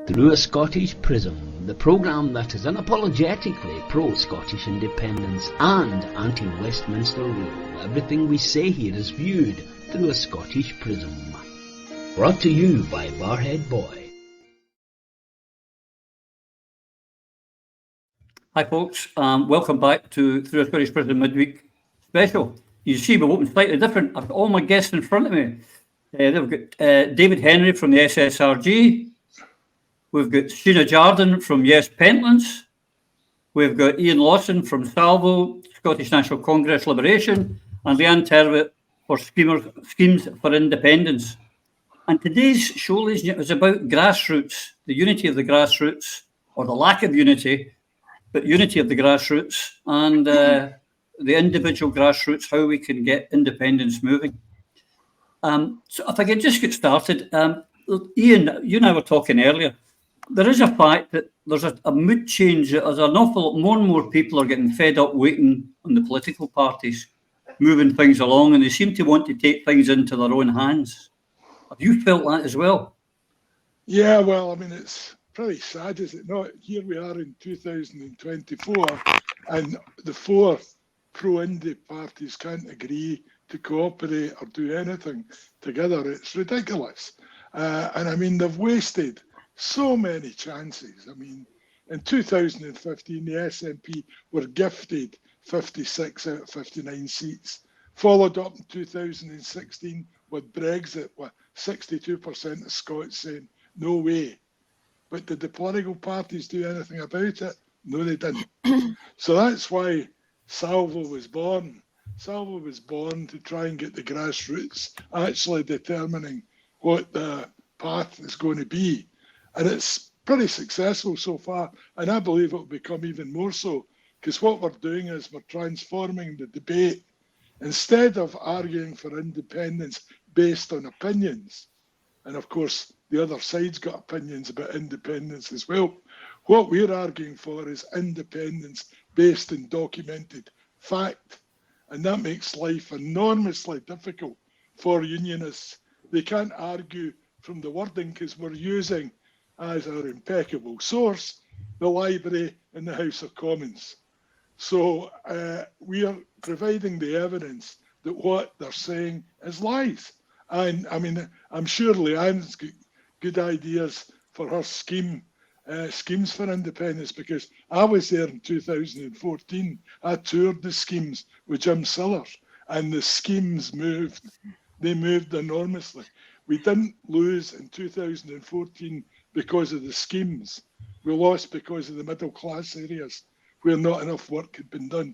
Through a Scottish Prism, the programme that is unapologetically pro-Scottish independence and anti-Westminster rule. Everything we say here is viewed through a Scottish prism. Brought to you by Barhead Boy. Hi folks, welcome back to Through a Scottish Prism Midweek Special. You see we've opened slightly different. I've got all my guests in front of me. We've got David Henry from the SSRG. We've got Sheena Jardine from Pentlands. We've got Iain Lawson from Salvo, Scottish National Congress Liberation, and Leanne Tervit for Schemes for Independence. And today's show, ladies and gentlemen, is about grassroots, the unity of the grassroots, or the lack of unity, but unity of the grassroots and the individual grassroots, how we can get independence moving. So if I could just get started, Iain, you and I were talking earlier. There is a fact that there's a mood change. There's an awful lot, more and more people are getting fed up waiting on the political parties, moving things along, and they seem to want to take things into their own hands. Have you felt that as well? Yeah, well, I mean, it's pretty sad, is it not? Here we are in 2024, and the four pro-Indy parties can't agree to cooperate or do anything together. It's ridiculous. And I mean, they've wasted so many chances. I mean, in 2015, the SNP were gifted 56 out of 59 seats, followed up in 2016 with Brexit, with 62% of Scots saying, no way. But did the political parties do anything about it? No, they didn't. So that's why Salvo was born. Salvo was born to try and get the grassroots actually determining what the path is going to be. And it's pretty successful so far. And I believe it will become even more so, because what we're doing is we're transforming the debate. Instead of arguing for independence based on opinions, and of course, the other side's got opinions about independence as well. What we're arguing for is independence based on documented fact. And that makes life enormously difficult for unionists. They can't argue from the wording because we're using as our impeccable source the library in the House of Commons. So we are providing the evidence that what they're saying is lies. And I mean, I'm sure Leanne's got good ideas for her schemes for independence, because I was there in 2014. I toured the schemes with Jim Sillars, and the schemes moved. They moved enormously. We didn't lose in 2014 because of the schemes. We lost because of the middle class areas where not enough work had been done.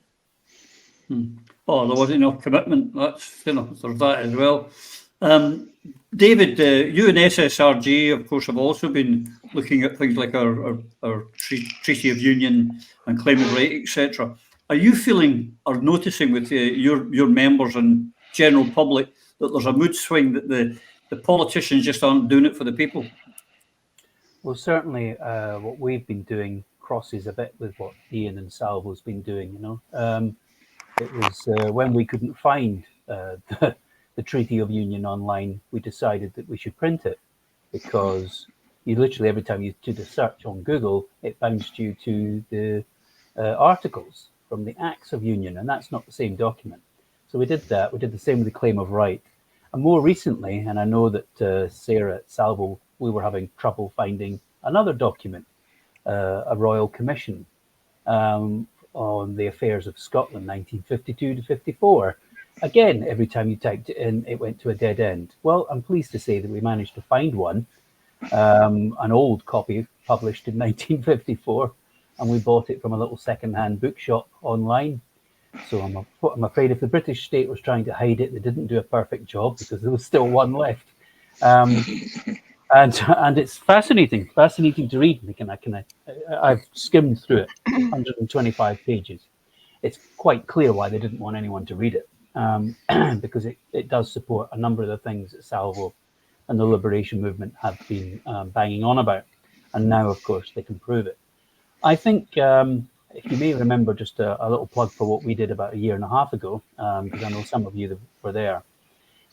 Oh, there wasn't enough commitment. That's, there's that as well. David, you and SSRG, of course, have also been looking at things like our Treaty of Union and claim of right, etc. Are you feeling or noticing with your members and general public that there's a mood swing, that the politicians just aren't doing it for the people? Well, certainly what we've been doing crosses a bit with what Iain and Salvo's been doing, It was when we couldn't find the Treaty of Union online, we decided that we should print it, because you literally, every time you did a search on Google, it bounced you to the articles from the Acts of Union, and that's not the same document. So we did that. We did the same with the Claim of Right. And more recently, and I know that Sarah at Salvo, we were having trouble finding another document, a Royal Commission on the affairs of Scotland, 1952 to 54. Again, every time you typed it in, it went to a dead end. Well, I'm pleased to say that we managed to find one, an old copy published in 1954, and we bought it from a little second-hand bookshop online. So I'm afraid if the British state was trying to hide it, they didn't do a perfect job, because there was still one left. And it's fascinating to read. I've skimmed through it, 125 pages. It's quite clear why they didn't want anyone to read it, because it does support a number of the things that Salvo and the liberation movement have been banging on about. And now, of course, they can prove it. I think, if you may remember, just a little plug for what we did about a year and a half ago, because I know some of you were there.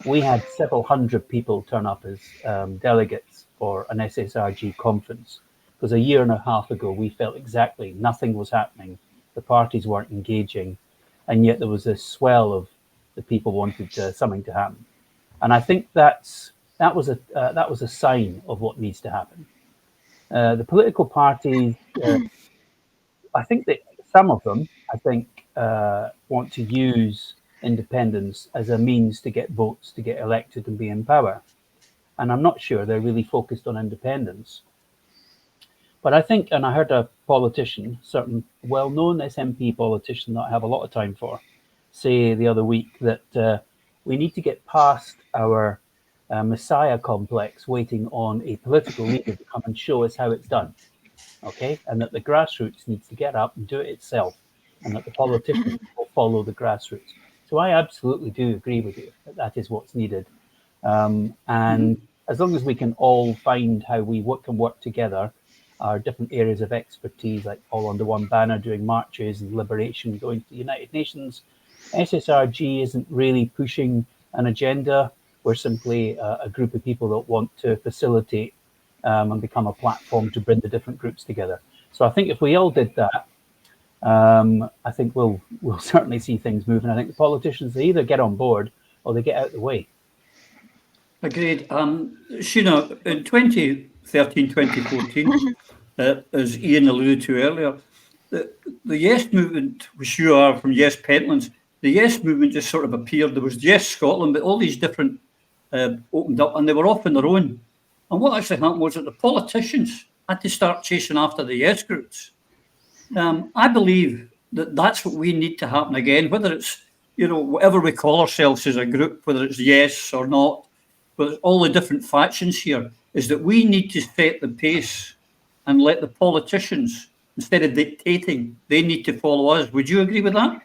We had several hundred people turn up as delegates for an SSRG conference Because a year and a half ago, we felt exactly nothing was happening. The parties weren't engaging, and yet there was this swell of the people wanted something to happen. And I think that was a sign of what needs to happen. The political parties, I think that some of them, want to use independence as a means to get votes, to get elected and be in power. And I'm not sure they're really focused on independence. But I think, and I heard a politician, certain well-known SNP politician that I have a lot of time for, say the other week that we need to get past our messiah complex, waiting on a political leader to come and show us how it's done. Okay, and that the grassroots needs to get up and do it itself, and that the politicians will follow the grassroots. So I absolutely do agree with you that that is what's needed. And as long as we can all find how we can work together, our different areas of expertise, like all under one banner, doing marches and liberation, going to the United Nations. SSRG isn't really pushing an agenda. We're simply a group of people that want to facilitate and become a platform to bring the different groups together. So I think if we all did that, I think we'll certainly see things moving. I think the politicians, they either get on board or they get out of the way. Agreed. Sheena, in 2013, 2014, as Iain alluded to earlier, the Yes movement, which you are from Yes Pentlands, the Yes movement just sort of appeared. There was Yes Scotland, but all these different opened up, and they were off on their own. And what actually happened was that the politicians had to start chasing after the Yes groups. I believe that that's what we need to happen again, whether it's, whatever we call ourselves as a group, whether it's Yes or not, but all the different factions here, is that we need to set the pace and let the politicians, instead of dictating, they need to follow us. Would you agree with that?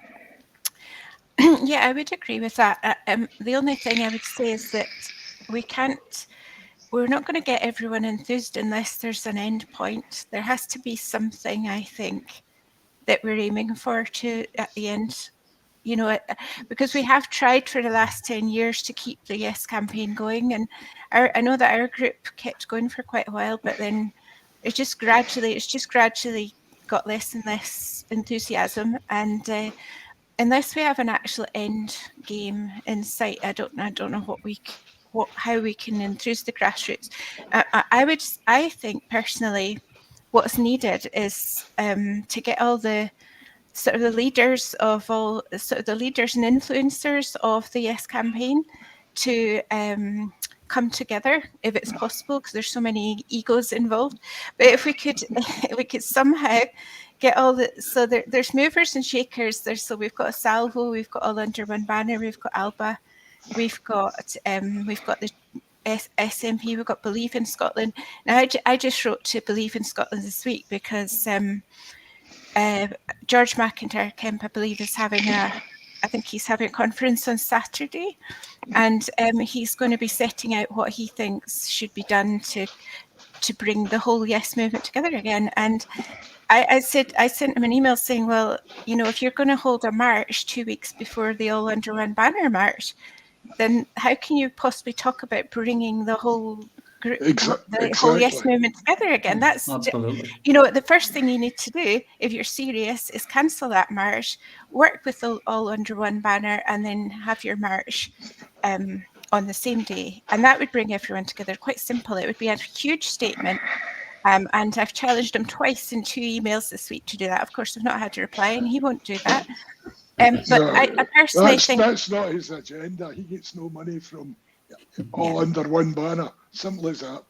Yeah, I would agree with that. The only thing I would say is that we're not going to get everyone enthused unless there's an end point. There has to be something, I think, that we're aiming for at the end. Because we have tried for the last 10 years to keep the Yes campaign going, and I know that our group kept going for quite a while, but then it's just gradually got less and less enthusiasm, and unless we have an actual end game in sight, I don't know how we can enthuse the grassroots. I think personally, what's needed is to get all the sort of the leaders and influencers of the Yes campaign to come together if it's possible, because there's so many egos involved. But if we could somehow get all there's movers and shakers. We've got a Salvo, we've got all under one banner, we've got Alba, we've got the SNP, we've got Believe in Scotland. Now I just wrote to Believe in Scotland this week because George McIntyre Kemp, I believe, is having a conference on Saturday, and he's going to be setting out what he thinks should be done to bring the whole Yes movement together again. And I sent him an email saying, well, if you're going to hold a march 2 weeks before the All Under One Banner march, then how can you possibly talk about bringing the whole group, whole Yes movement together again? That's absolutely. The first thing you need to do, if you're serious, is cancel that march, work with all under one banner, and then have your march on the same day, and that would bring everyone together. Quite simple. It would be a huge statement. And I've challenged him twice in 2 emails this week to do that. Of course, I've not had a reply, and he won't do that. But I personally think that's not his agenda. He gets no money from all under one banner. Simple as that.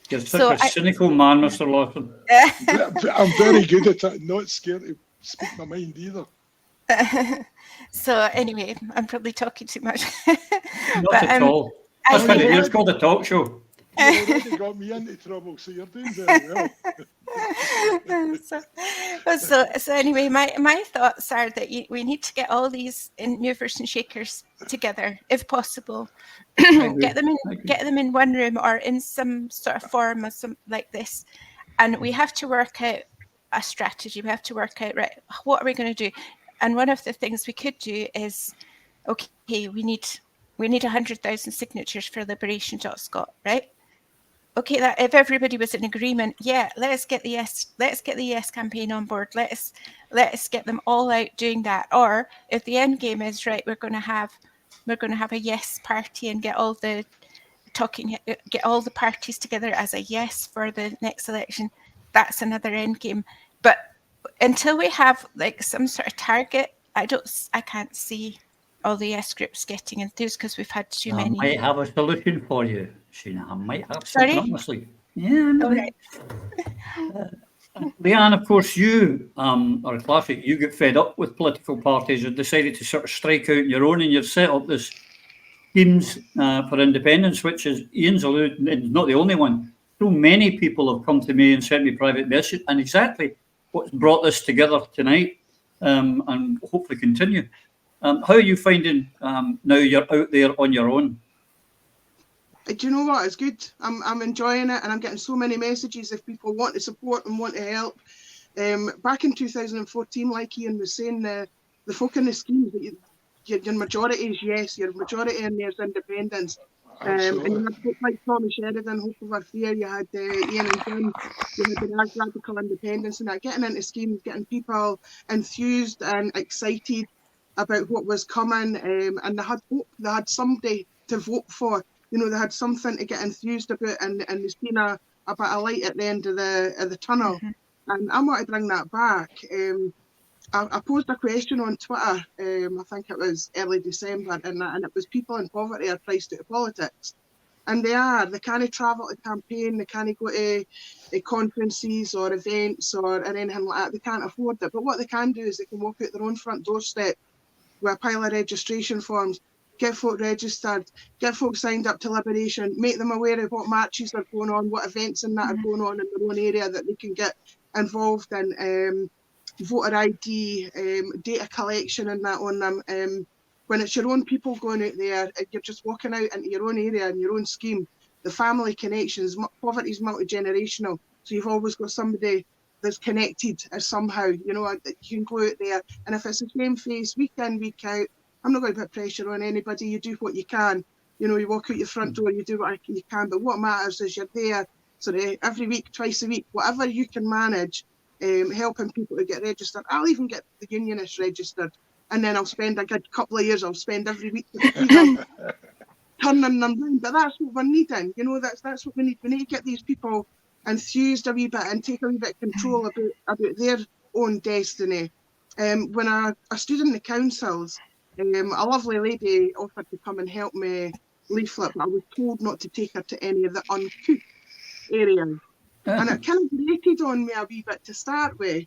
You're such a cynical man, Mr. Lawson. I'm very good at it. Not scared to speak my mind either. So anyway, I'm probably talking too much. Not at all. That's what it is. It's called a talk show. You already got me into trouble, so you're doing very well. So anyway, my thoughts are that we need to get all these movers and shakers together, if possible. get them in one room or in some sort of forum or something like this, and we have to work out a strategy. We have to work out, right, what are we going to do? And one of the things we could do is, okay, we need 100,000 signatures for liberation.scot, right? okay, that if everybody was in agreement, yeah, let's get the yes campaign on board. Let's get them all out doing that. Or if the end game is right, we're going to have a yes party and get all the parties together as a yes for the next election. That's another end game. But until we have like some sort of target, I can't see all the yes groups getting enthused because we've had too many. I might have a solution for you, Sheena. I might have Sorry? something up my sleeve. Yeah, All right. Leanne, of course, you are a classic. You get fed up with political parties and decided to sort of strike out your own, and you've set up this schemes for independence, which is Iain's alluding, and not the only one. So many people have come to me and sent me private messages, and exactly what's brought this together tonight, and hopefully continue. How are you finding now you're out there on your own? Do you know what? It's good. I'm enjoying it, and I'm getting so many messages if people want to support and want to help. Back in 2014, like Iain was saying, the folk in the schemes, your majority is yes, your majority in there's independence. And you had folk like Tommy Sheridan, Hope Over Fear, you had Iain and Jim, you had the radical independence, and that getting into schemes, getting people enthused and excited about what was coming, and they had hope, they had somebody to vote for. You know, they had something to get enthused about, and there's been a bit of light at the end of the tunnel. Mm-hmm. And I want to bring that back. I posed a question on Twitter, I think it was early December, and it was people in poverty are priced out of politics. And they can't travel to campaign, they can't go to conferences or events or anything like that. They can't afford it. But what they can do is they can walk out their own front doorstep with a pile of registration forms, get folk registered, get folk signed up to Liberation, make them aware of what marches are going on, what events and that are going on in their own area that they can get involved in, voter ID, data collection and that on them. When it's your own people going out there, you're just walking out into your own area and your own scheme, the family connections, poverty is multi-generational, so you've always got somebody that's connected somehow, you know, you can go out there, and if it's the same face week in, week out, I'm not going to put pressure on anybody. You do what you can. You know, you walk out your front door, you do what you can. But what matters is you're there sort of every week, twice a week, whatever you can manage, helping people to get registered. I'll even get the unionists registered. And then I'll spend a good couple of years, I'll spend every week turning them down. But that's what we're needing. You know, that's what we need. We need to get these people enthused a wee bit and take a wee bit of control about their own destiny. When I stood in the councils, a lovely lady offered to come and help me leaflet, but I was told not to take her to any of the uncouth areas. And it kind of grated on me a wee bit to start with.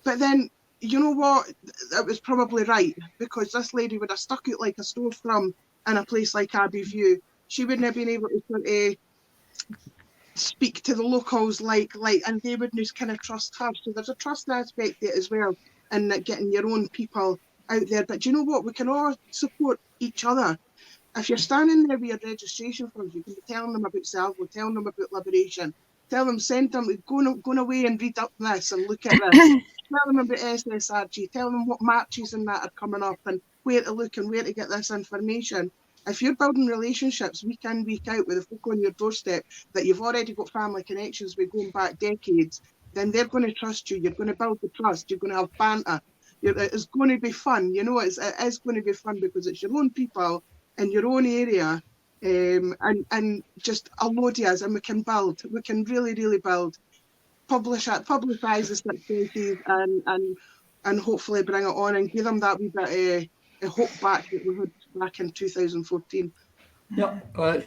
But then, you know what? It was probably right, because this lady would have stuck out like a sore thumb in a place like Abbeyview. She wouldn't have been able to sort of speak to the locals like, and they wouldn't kind of trust her. So there's a trust aspect there as well, in getting your own people out there. But you know what? We can all support each other. If you're standing there with your registration forms, you can be telling them about Salvo, telling them about Liberation, tell them, send them, going away and read up this and look at this. Tell them about SSRG, tell them what marches and that are coming up and where to look and where to get this information. If you're building relationships week in, week out with the folk on your doorstep that you've already got family connections with going back decades, then they're going to trust you. You're going to build the trust. You're going to have banter. It's going to be fun. You know, it is going to be fun because it's your own people in your own area, and just a load of us, and we can build. We can really, really build. Publicise the successes and hopefully bring it on and give them that wee bit of hope back that we had back in 2014. Yeah,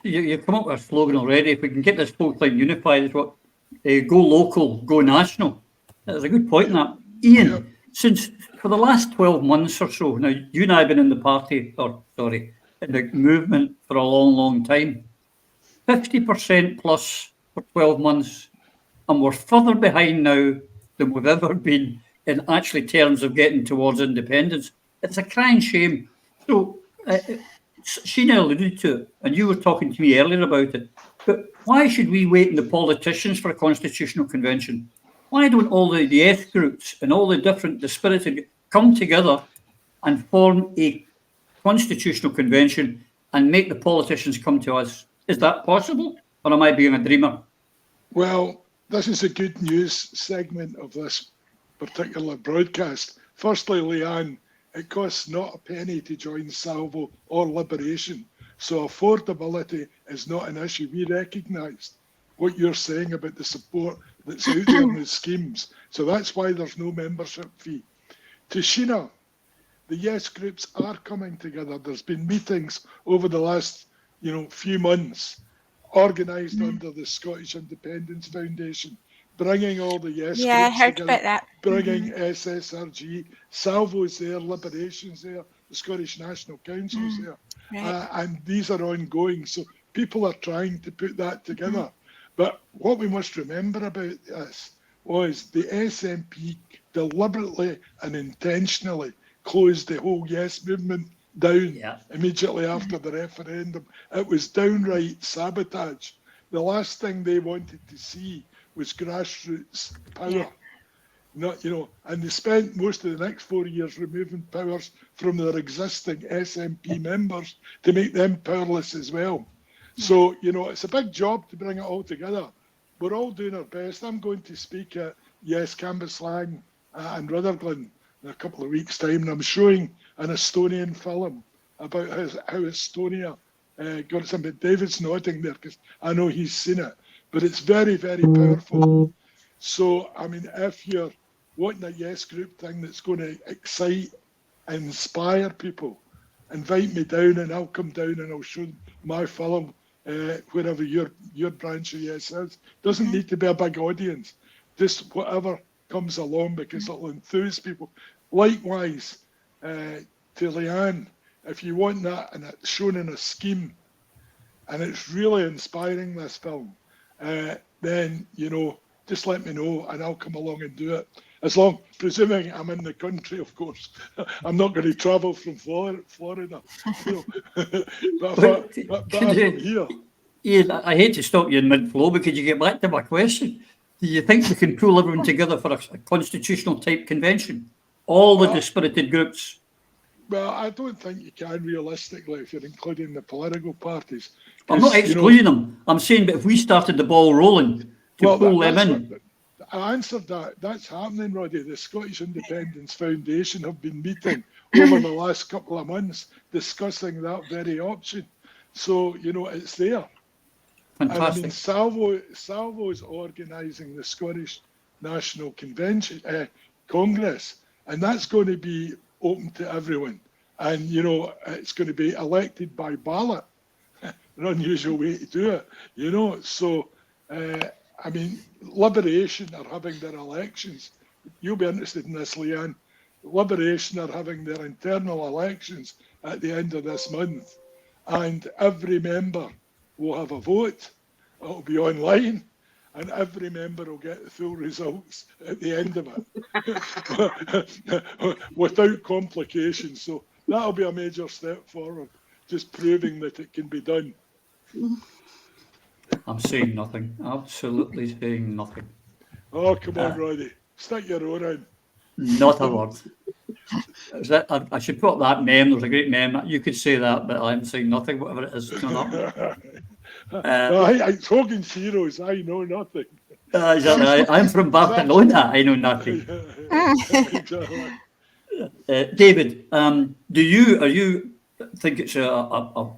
you've come up with a slogan already. If we can get this folk line unified, it's what go local, go national. That's a good point in that. Iain, since for the last 12 months or so, now you and I have been in the party, in the movement for a long, long time. 50% plus for 12 months. And we're further behind now than we've ever been in actually terms of getting towards independence. It's a crying shame. So, Sheena alluded to it, and you were talking to me earlier about it. But why should we wait in the politicians for a constitutional convention? Why don't all the S groups and all the different dispirited come together and form a constitutional convention and make the politicians come to us? Is that possible? Or am I being a dreamer? Well, this is a good news segment of this particular broadcast. Firstly, Leanne, it costs not a penny to join Salvo or Liberation, so affordability is not an issue. We recognise what you're saying about the support that's out there in the schemes, so that's why there's no membership fee. To Sheena, the Yes groups are coming together. There's been meetings over the last few months, organised under the Scottish Independence Foundation, bringing all the Yes Yeah, I groups heard together, about that. bringing SSRG, Salvo's there, Liberation's there, the Scottish National Council's there, Right. and these are ongoing. So people are trying to put that together. But what we must remember about this was the SNP deliberately and intentionally closed the whole Yes movement down immediately after the referendum. It was downright sabotage. The last thing they wanted to see was grassroots power. And they spent most of the next 4 years removing powers from their existing SNP members to make them powerless as well. So, it's a big job to bring it all together. We're all doing our best. I'm going to speak at Yes Cambuslang and Rutherglen in a couple of weeks' time, and I'm showing an Estonian film about how Estonia got something. David's nodding there because I know he's seen it, but it's very, very powerful. So, I mean, if you're wanting a Yes group thing that's going to excite and inspire people, invite me down and I'll come down and I'll show my film wherever your branch of Yes is. Doesn't need to be a big audience, just whatever comes along, because it'll enthuse people. Likewise, to Leanne, if you want that and it's shown in a scheme and it's really inspiring, this film, then, just let me know and I'll come along and do it. As long, presuming I'm in the country, of course. I'm not going to travel from Florida. But I'm from here. Iain, I hate to stop you in mid-flow, but could you get back to my question? Do you think we can pull everyone together for a constitutional type convention? All the dispirited groups? Well, I don't think you can realistically if you're including the political parties. I'm not excluding them. I'm saying that if we started the ball rolling to pull them in. I answered that. That's happening, Roddy. The Scottish Independence Foundation have been meeting over the last couple of months discussing that very option. So, it's there. Fantastic. And I mean, Salvo is organising the Scottish National Convention, Congress, and that's going to be open to everyone. And, it's going to be elected by ballot. An unusual way to do it, So, I mean, Liberation are having their elections. You'll be interested in this, Leanne. Liberation are having their internal elections at the end of this month. And every member will have a vote. It'll be online. And every member will get the full results at the end of it without complications. So that'll be a major step forward, just proving that it can be done. I'm saying nothing. Absolutely saying nothing. Oh, come on, Roddy. Stick your oar in. Not a word. I should put up that meme. There's a great meme. You could say that, but I'm saying nothing, whatever it is. It's Hogan's Heroes. I know nothing. I'm from Barcelona. I know nothing. David, do you think it's a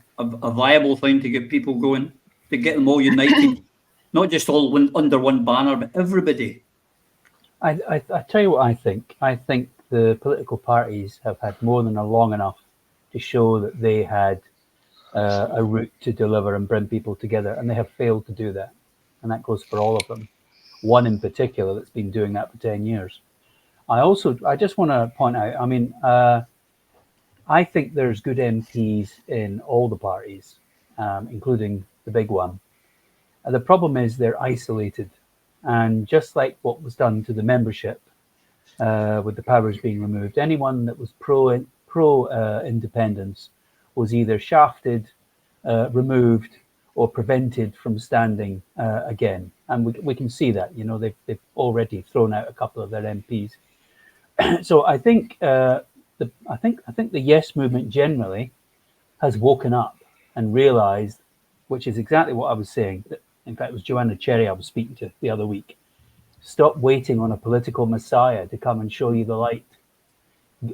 viable thing to get people going, to get them all united, not just all under one banner, but everybody? I tell you what I think. I think the political parties have had more than long enough to show that they had a route to deliver and bring people together, and they have failed to do that. And that goes for all of them. One in particular that's been doing that for 10 years. I just want to point out, I mean, I think there's good MPs in all the parties, including the big one. The problem is they're isolated. And just like what was done to the membership, with the powers being removed, anyone that was pro independence was either shafted, removed, or prevented from standing again. And we can see that, they've already thrown out a couple of their MPs. So I think the Yes movement generally has woken up and realised, which is exactly what I was saying, that in fact, it was Joanna Cherry I was speaking to the other week. Stop waiting on a political messiah to come and show you the light.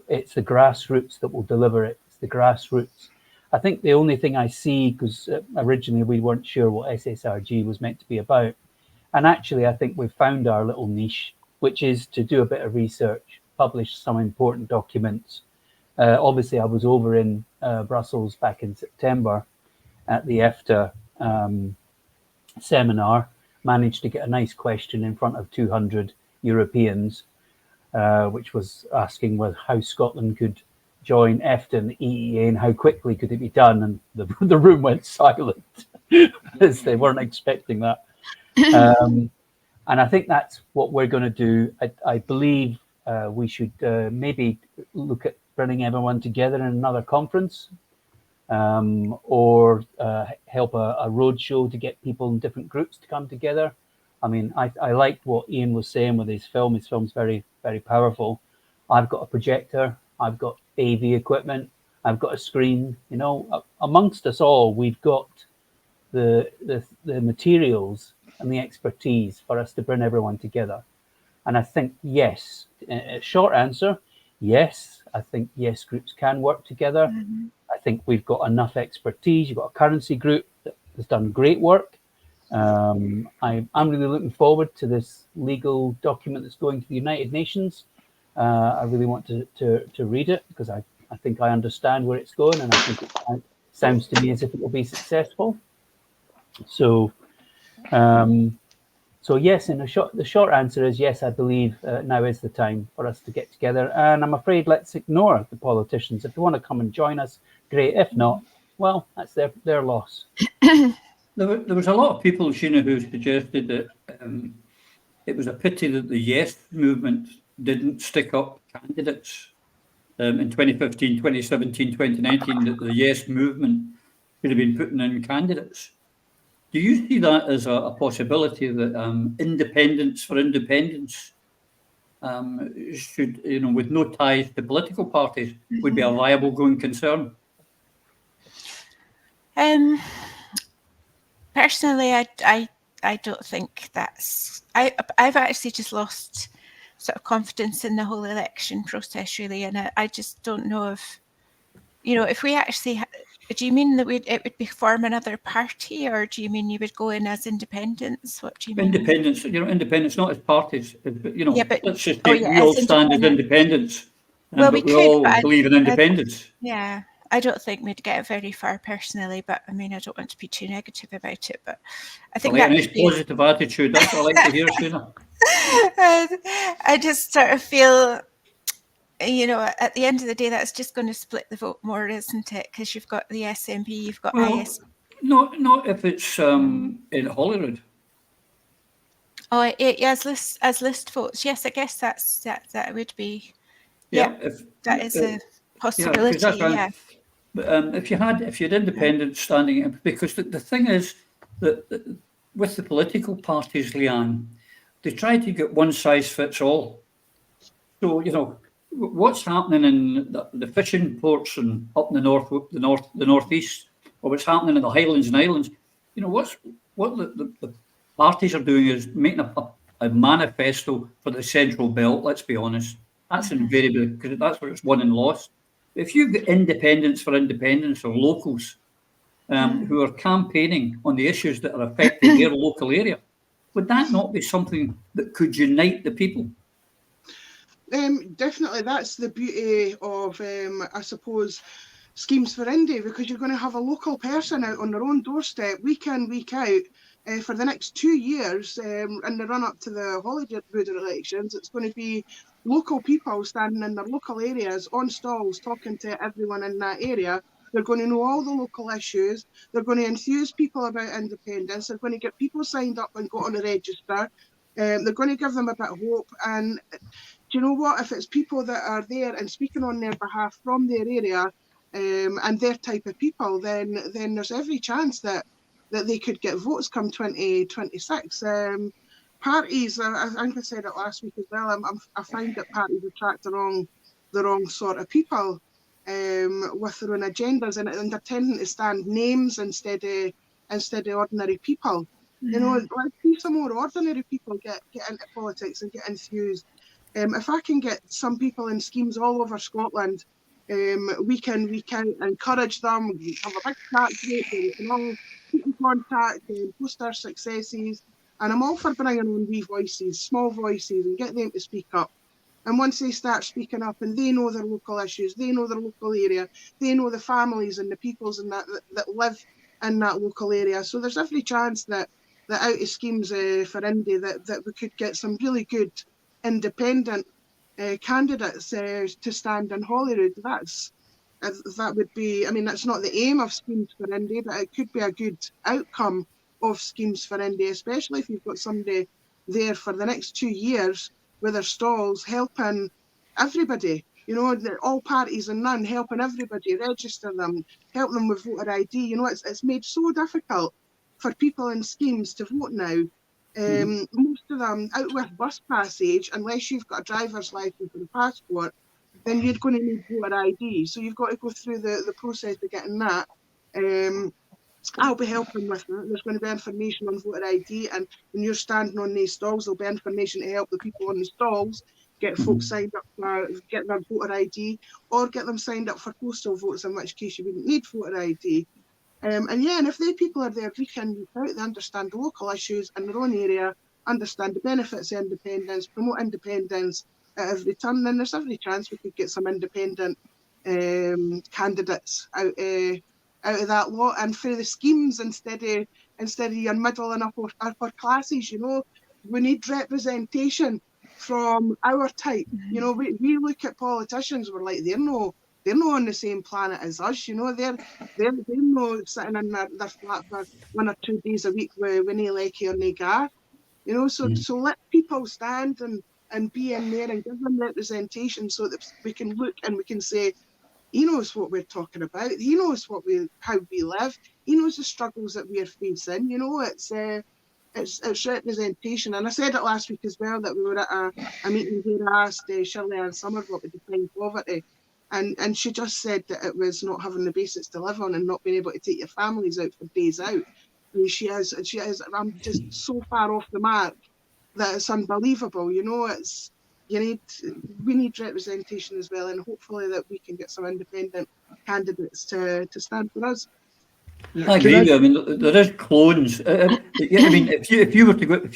It's the grassroots that will deliver it. It's the grassroots. I think the only thing I see, because originally we weren't sure what SSRG was meant to be about, and actually I think we've found our little niche, which is to do a bit of research, publish some important documents. Obviously, I was over in Brussels back in September at the EFTA seminar, managed to get a nice question in front of 200 Europeans, which was asking how Scotland could join EFTA and the EEA and how quickly could it be done. And the room went silent as they weren't expecting that. And I think that's what we're going to do. I believe we should maybe look at bringing everyone together in another conference, or help a roadshow to get people in different groups to come together. I mean, I liked what Iain was saying with his film. His film's very, very powerful. I've got a projector. I've got AV equipment. I've got a screen. You know, amongst us all, we've got the materials and the expertise for us to bring everyone together. And I think, yes, a short answer, yes. I think, yes, groups can work together. Mm-hmm. I think we've got enough expertise. You've got a currency group that has done great work. I'm really looking forward to this legal document that's going to the United Nations. I really want to read it because I think I understand where it's going, and I think it sounds to me as if it will be successful. So yes, in the short answer is yes. I believe now is the time for us to get together, and I'm afraid let's ignore the politicians. If they want to come and join us, great. If not, well, that's their loss. There was a lot of people, Sheena, who suggested that it was a pity that the Yes movement didn't stick up candidates in 2015, 2017, 2019, that the Yes movement should have been putting in candidates. Do you see that as a possibility that independence for independence should, with no ties to political parties, would be a viable going concern? Personally, I don't think that's. I've actually just lost sort of confidence in the whole election process, really, and I just don't know if we actually. Do you mean that it would be form another party, or do you mean you would go in as independents? What do you mean? Independents, independents, not as parties. Yeah, but let's just say we all stand as independents. Well, but we all believe in independence. Yeah. I don't think we'd get very far personally, but I mean, I don't want to be too negative about it. But I think a nice positive attitude. That's what I like to hear, Sheena. I just sort of feel, at the end of the day, that's just going to split the vote more, isn't it? Because you've got the SNP, you've got IS. Not if it's in Holyrood. Oh, as list votes. Yes, I guess that would be. Yeah, that is a possibility. Yeah. But if you had independents standing, because the thing is that with the political parties, Leanne, they try to get one size fits all. So what's happening in the fishing ports and up in the northeast, or what's happening in the Highlands and Islands, what the parties are doing is making a manifesto for the Central Belt. Let's be honest, that's invariably because that's where it's won and lost. If you've got independents for independence or locals who are campaigning on the issues that are affecting their local area, would that not be something that could unite the people? Definitely, that's the beauty of, I suppose, schemes for Indy, because you're going to have a local person out on their own doorstep, week in, week out, for the next 2 years, in the run-up to the Holyrood elections. It's going to be local people standing in their local areas on stalls talking to everyone in that area. They're going to know all the local issues. They're going to enthuse people about independence. They're going to get people signed up and got on the register. They're going to give them a bit of hope. And do you know what? If it's people that are there and speaking on their behalf from their area and their type of people, then there's every chance that they could get votes come 2026. Parties, I think I said it last week as well, I find that parties attract the wrong sort of people with their own agendas, and they're tending to stand names instead of ordinary people. You know, let's see some more ordinary people get into politics and get enthused. If I can get some people in schemes all over Scotland, we can encourage them. We have a big chat group where we can all keep in contact and post our successes. And I'm all for bringing on wee voices, small voices, and get them to speak up. And once they start speaking up and they know their local issues, they know their local area, they know the families and the peoples and that live in that local area. So there's every chance that out of schemes for Indy that we could get some really good independent candidates to stand in Holyrood. That would be, I mean, that's not the aim of schemes for Indy, but it could be a good outcome of schemes for Indy, especially if you've got somebody there for the next 2 years with their stalls helping everybody, you know, all parties and none, helping everybody, register them, help them with voter ID. You know, it's made so difficult for people in schemes to vote now. Most of them out with bus passage, unless you've got a driver's license and a passport, then you're going to need voter ID. So you've got to go through the process of getting that. I'll be helping with that. There's going to be information on voter ID, and when you're standing on these stalls, there'll be information to help the people on the stalls get folks signed up for get their voter ID, or get them signed up for postal votes, in which case you wouldn't need voter ID. And if they people are there week in, week out, they understand the local issues in their own area, understand the benefits of independence, promote independence at every turn, then there's every chance we could get some independent candidates out of that lot, and for the schemes instead of your middle and upper classes. You know, we need representation from our type. You know, we look at politicians, we're like, they're no on the same planet as us. You know, they're no sitting in their flat for 1 or 2 days a week with no lecky or no gar. You know, so let people stand and be in there and give them representation, so that we can look and we can say, he knows what we're talking about. He knows how we live. He knows the struggles that we're facing. You know, it's representation. And I said it last week as well, that we were at a meeting where I asked Shirley Ann Summers what would define poverty, and she just said that it was not having the basics to live on and not being able to take your families out for days out. And she is. I'm just so far off the mark that it's unbelievable. You know, we need representation as well, and hopefully that we can get some independent candidates to stand for us. I agree. I mean, there is clones. I mean, if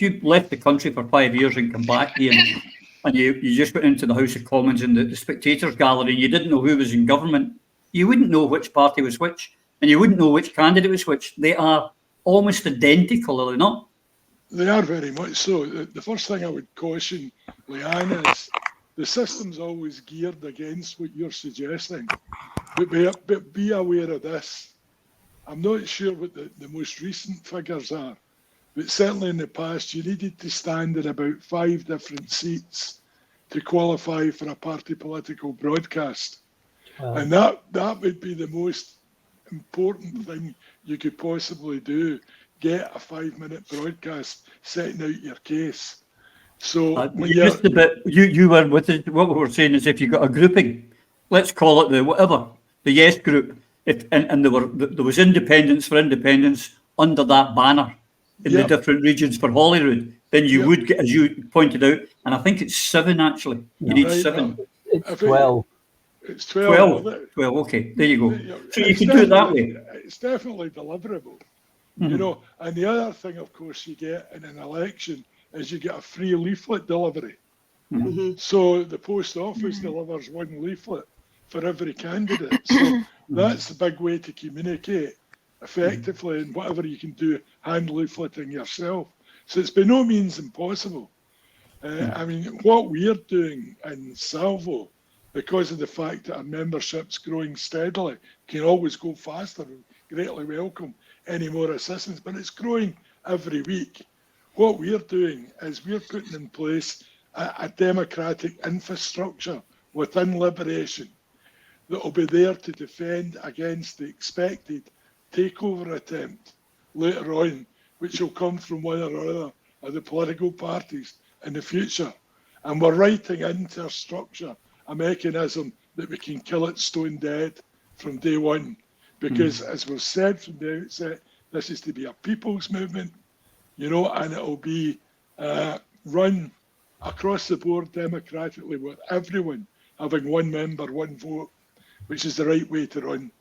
you left the country for 5 years and come back, Iain, and you just went into the House of Commons and the spectators gallery, and you didn't know who was in government, you wouldn't know which party was which, and you wouldn't know which candidate was which. They are almost identical, are they not? They are very much so. The first thing I would caution Leanne is the system's always geared against what you're suggesting. But be aware of this. I'm not sure what the most recent figures are, but certainly in the past you needed to stand in about 5 different seats to qualify for a party political broadcast. And that would be the most important thing you could possibly do. Get a 5-minute broadcast setting out your case. So you were with it. What we were saying is, if you got a grouping, let's call it the Yes group, and there was independence for independence under that banner in the different regions for Holyrood, then you would get, as you pointed out, and I think it's 7 actually. You need 7. It's 12. It's 12. 12. Okay, there you go. So you can do it that way. It's definitely deliverable. You know, and the other thing, of course, you get in an election is you get a free leaflet delivery. So the post office delivers 1 leaflet for every candidate. So that's the big way to communicate effectively, and whatever you can do, hand leafleting yourself. So it's by no means impossible. I mean, what we're doing in Salvo, because of the fact that our membership's growing steadily, can always go faster. We greatly welcome any more assistance, but it's growing every week. What we're doing is we're putting in place a democratic infrastructure within Liberation that will be there to defend against the expected takeover attempt later on, which will come from one or other of the political parties in the future. And we're writing into our structure a mechanism that we can kill it stone dead from day one. Because as we've said from the outset, this is to be a people's movement. you know, and it'll be run across the board democratically with everyone having one member, one vote, which is the right way to run.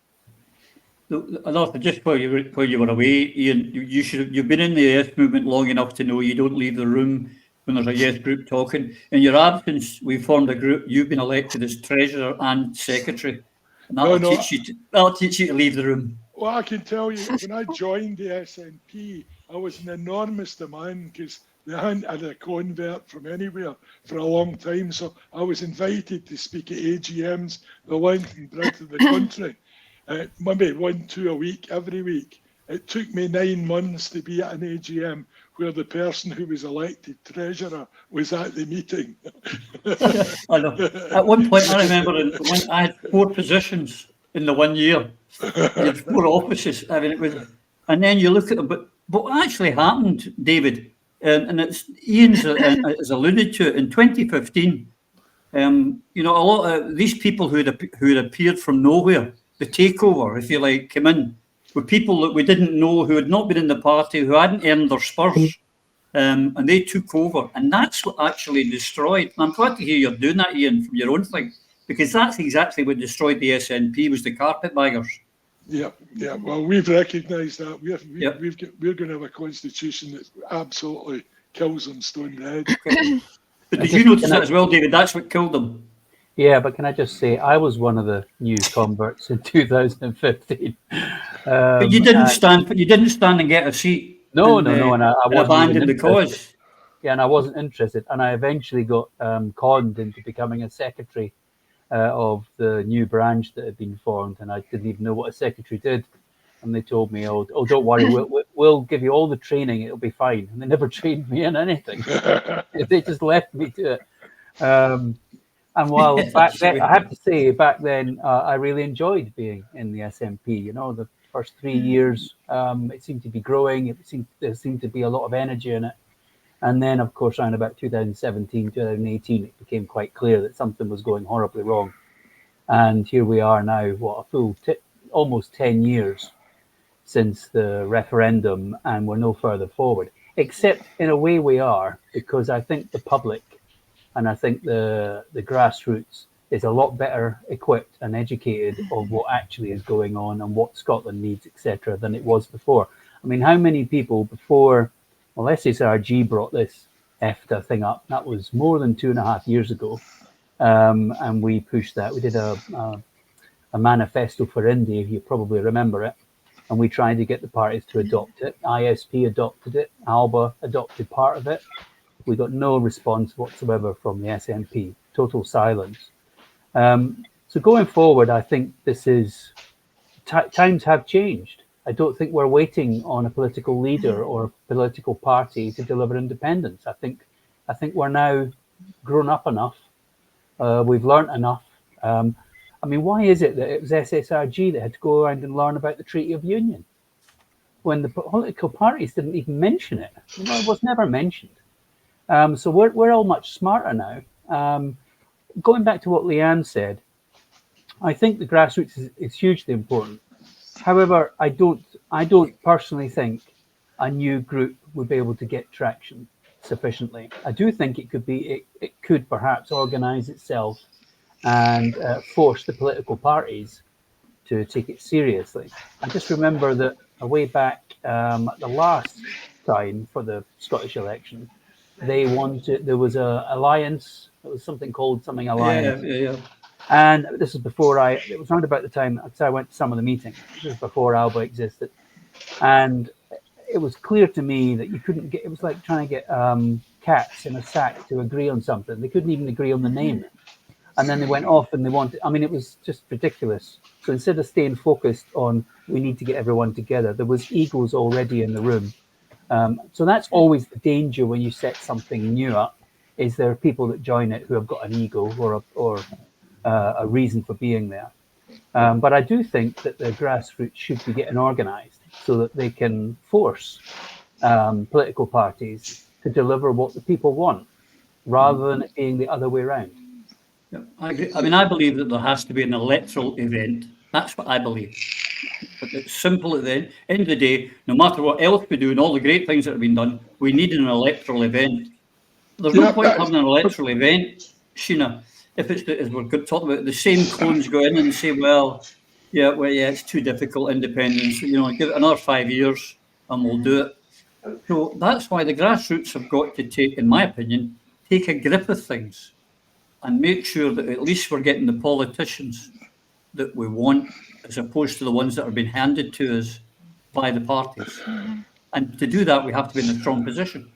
Lawson, just while you were away, Iain, you've been in the Yes movement long enough to know you don't leave the room when there's a Yes group talking. In your absence, we formed a group. You've been elected as treasurer and secretary, and that'll teach you to leave the room. Well, I can tell you, when I joined the SNP, I was in enormous demand because they hadn't had a convert from anywhere for a long time. So I was invited to speak at AGMs the length and breadth of the country. Maybe 1-2 a week, every week. It took me 9 months to be at an AGM where the person who was elected treasurer was at the meeting. I know. At one point, I remember I had 4 positions in the 1 year. You had 4 offices. I mean, it was, and then you look at them. But what actually happened, David, and it's Iain's has alluded to it in 2015. You know, a lot of these people who had appeared from nowhere. The takeover, if you like, came in with people that we didn't know, who had not been in the party, who hadn't earned their spurs, and they took over. And that's what actually destroyed. And I'm glad to hear you're doing that, Iain, from your own thing, because that's exactly what destroyed the SNP, was the carpetbaggers. Yeah. Well, we've recognised that. We're going to have a constitution that absolutely kills them stone dead. But did you notice that as well, David? That's what killed them. Yeah, but can I just say, I was one of the new converts in 2015. But you didn't stand. You didn't stand and get a seat. No, and I wasn't abandoned the cause. Yeah, and I wasn't interested. And I eventually got conned into becoming a secretary of the new branch that had been formed, and I didn't even know what a secretary did. And they told me, "Oh, don't worry, we'll give you all the training. It'll be fine." And they never trained me in anything. They just left me to it. And while back then, I have to say, back then, I really enjoyed being in the SNP. You know, the first 3 years, it seemed to be growing. There seemed to be a lot of energy in it. And then, of course, around about 2017, 2018, it became quite clear that something was going horribly wrong. And here we are now, a full almost 10 years since the referendum, and we're no further forward. Except in a way we are, because I think the public and I think the grassroots is a lot better equipped and educated of what actually is going on and what Scotland needs, etc., than it was before. I mean, how many people before, well, SSRG brought this EFTA thing up. That was more than 2.5 years ago. And we pushed that. We did a manifesto for Indy, you probably remember it. And we tried to get the parties to adopt it. ISP adopted it. ALBA adopted part of it. We got no response whatsoever from the SNP, total silence. So going forward, I think this is, times have changed. I don't think we're waiting on a political leader or a political party to deliver independence. I think we're now grown up enough. We've learnt enough. I mean, why is it that it was SSRG that had to go around and learn about the Treaty of Union when the political parties didn't even mention it? You know, it was never mentioned. So we're all much smarter now. Going back to what Leanne said, I think the grassroots is hugely important. However, I don't personally think a new group would be able to get traction sufficiently. I do think it could perhaps organise itself and force the political parties to take it seriously. I just remember that way back the last time for the Scottish election, they wanted, there was a alliance. It was something called something alliance. Yeah. And this is before it was around about the time, because I went to some of the meetings. This was before ALBA existed. And it was clear to me that you couldn't get, it was like trying to get cats in a sack to agree on something. They couldn't even agree on the name. And then they went off and they wanted, I mean, it was just ridiculous. So instead of staying focused on, we need to get everyone together, there was egos already in the room. So that's always the danger when you set something new up, is there are people that join it who have got an ego or a reason for being there. But I do think that the grassroots should be getting organised so that they can force political parties to deliver what the people want, rather than it being the other way around. Yeah, I agree. I mean, I believe that there has to be an electoral event. That's what I believe. But it's simple at the end of the day. No matter what else we do and all the great things that have been done, we need an electoral event. There's no point having an electoral event, Sheena, if it's, as we're talking about, the same clones go in and say, well, yeah, it's too difficult, independence, give it another 5 years and we'll do it. So that's why the grassroots have got to take, in my opinion, take a grip of things and make sure that at least we're getting the politicians that we want, as opposed to the ones that are being handed to us by the parties. And to do that, we have to be in a strong position.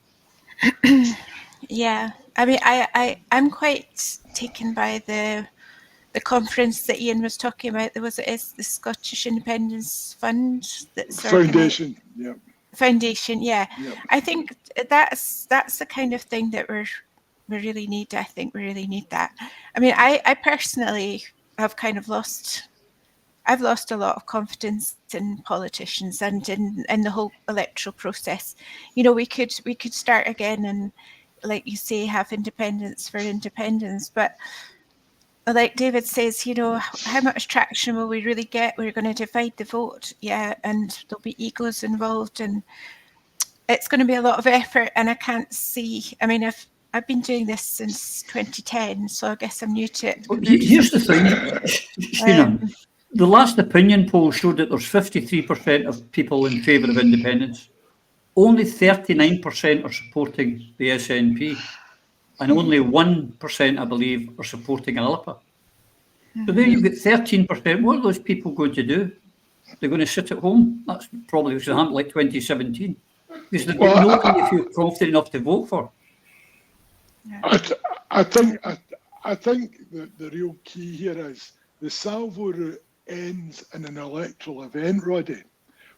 Yeah, I mean, I'm quite taken by the conference that Iain was talking about. There was the Scottish Independence Fund that's Foundation. Yeah. Foundation. Yeah, Yep. I think that's the kind of thing that we really need. I think we really need that. I mean, I personally have kind of I've lost a lot of confidence in politicians and in the whole electoral process. We could start again and, like you say, have independence for independence. But like David says, how much traction will we really get? We're going to divide the vote, yeah, and there'll be egos involved, and it's going to be a lot of effort. And I can't see. I mean, I've been doing this since 2010, so I guess I'm new to it. Well, here's the thing, Sheena. The last opinion poll showed that there's 53% of people in favour of independence. Only 39% are supporting the SNP, and only 1%, I believe, are supporting ALPA. So there you've got 13%. What are those people going to do? They're going to sit at home. That's probably what's going to happen like 2017. Because they've got nobody you feel confident enough to vote for. I think that the real key here is the Salvo route ends in an electoral event, Roddy.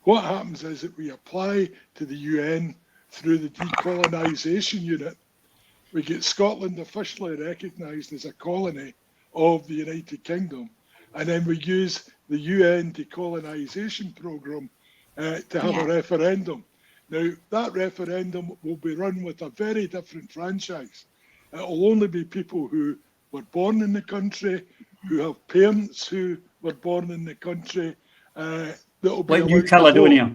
What happens is that we apply to the UN through the decolonisation unit. We get Scotland officially recognised as a colony of the United Kingdom, and then we use the UN decolonisation programme to have a referendum. Now, that referendum will be run with a very different franchise. It will only be people who were born in the country, who have parents who were born in the country. That will be like New Caledonia.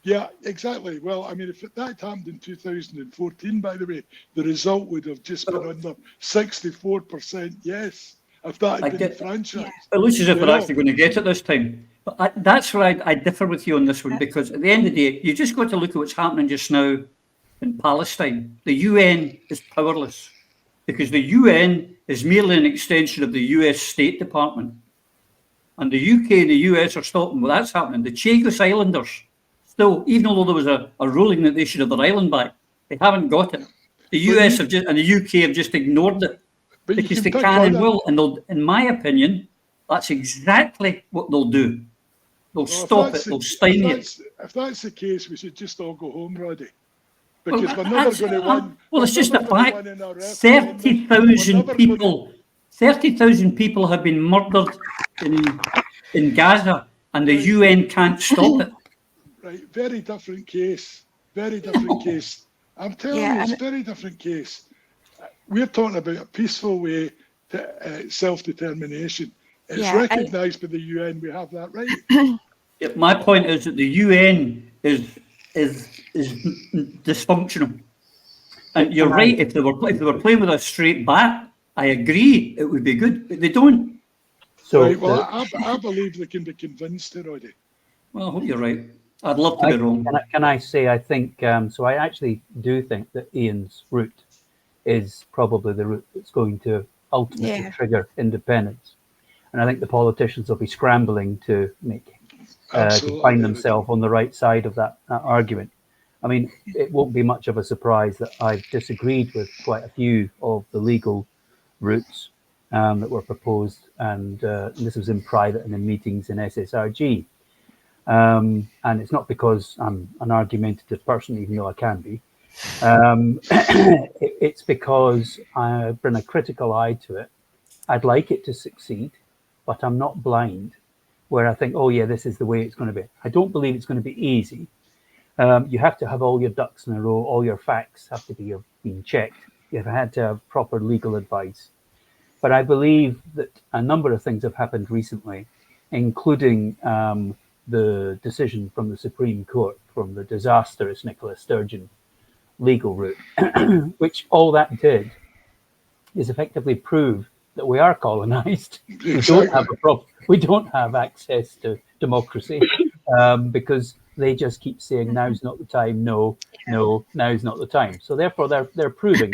Yeah, exactly. Well, I mean, if that happened in 2014, by the way, the result would have just been under 64% yes, if that had been franchised. It looks as if we're actually going to get it this time. But that's where I differ with you on this one, because at the end of the day, you just got to look at what's happening just now in Palestine. The UN is powerless because the UN is merely an extension of the US State Department. And the UK and the US are stopping what that's happening. The Chagos Islanders, still, even though there was a ruling that they should have their island back, they haven't got it. The US and the UK have just ignored it because they can and will. And they'll, in my opinion, that's exactly what they'll do. They'll stop it. They'll stymie it. If that's the case, we should just all go home, Roddy. Because we're never going to win. Well, it's just a fact. 30,000 people. 30,000 people have been murdered in Gaza, and the UN can't stop it. Right, very different case. Very different case. I'm telling you, it's a very different case. We're talking about a peaceful way to self-determination. It's recognised by the UN. We have that right. My point is that the UN is dysfunctional, and you're right. If they were playing with a straight bat, I agree, it would be good, but they don't. So, right, well, I believe they can be convinced already. Well, I hope you're right. I'd love to be wrong. Can I say, I think, so I actually do think that Iain's route is probably the route that's going to ultimately trigger independence. And I think the politicians will be scrambling to find themselves on the right side of that argument. I mean, it won't be much of a surprise that I've disagreed with quite a few of the legal routes that were proposed, and this was in private and in meetings in SSRG. And it's not because I'm an argumentative person, even though I can be. It's because I bring a critical eye to it. I'd like it to succeed, but I'm not blind, where I think, oh yeah, this is the way it's going to be. I don't believe it's going to be easy. You have to have all your ducks in a row, all your facts have to be being checked. You've had to have proper legal advice. But I believe that a number of things have happened recently, including the decision from the Supreme Court from the disastrous Nicola Sturgeon legal route, which all that did is effectively prove that we are colonised. Exactly. We don't have access to democracy because they just keep saying now's not the time. No, now's not the time. So therefore, they're proving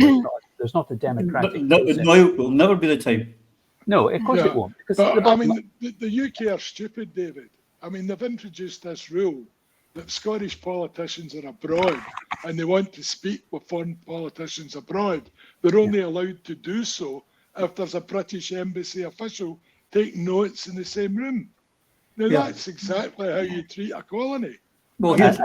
there's not a democratic process. No, it will never be the time. No, of course it won't. Because but I mean, the UK are stupid, David. I mean, they've introduced this rule that Scottish politicians are abroad and they want to speak with foreign politicians abroad. They're only allowed to do so if there's a British embassy official taking notes in the same room. Now, that's exactly how you treat a colony. Well, this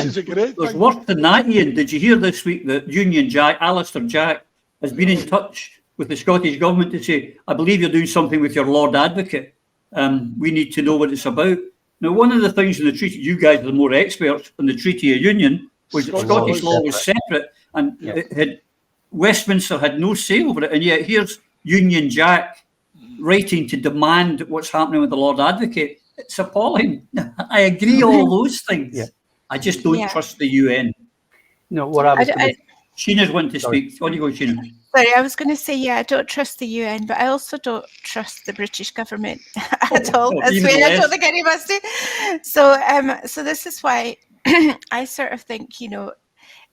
is a great there's thing. worse than that, Iain. Did you hear this week that Union Jack, Alistair Jack, has been in touch with the Scottish Government to say, I believe you're doing something with your Lord Advocate. We need to know what it's about. Now, one of the things in the treaty, you guys are the more experts in the Treaty of Union, was that Scottish law was separate and Westminster had no say over it. And yet here's Union Jack writing to demand what's happening with the Lord Advocate. It's appalling. I agree all those things. Yeah. I just don't trust the UN. No, what I was Sheena's wanting to speak. On you go, Sheena. Sorry, I was going to say, I don't trust the UN, but I also don't trust the British government at all. I don't think any of us do. So this is why I sort of think,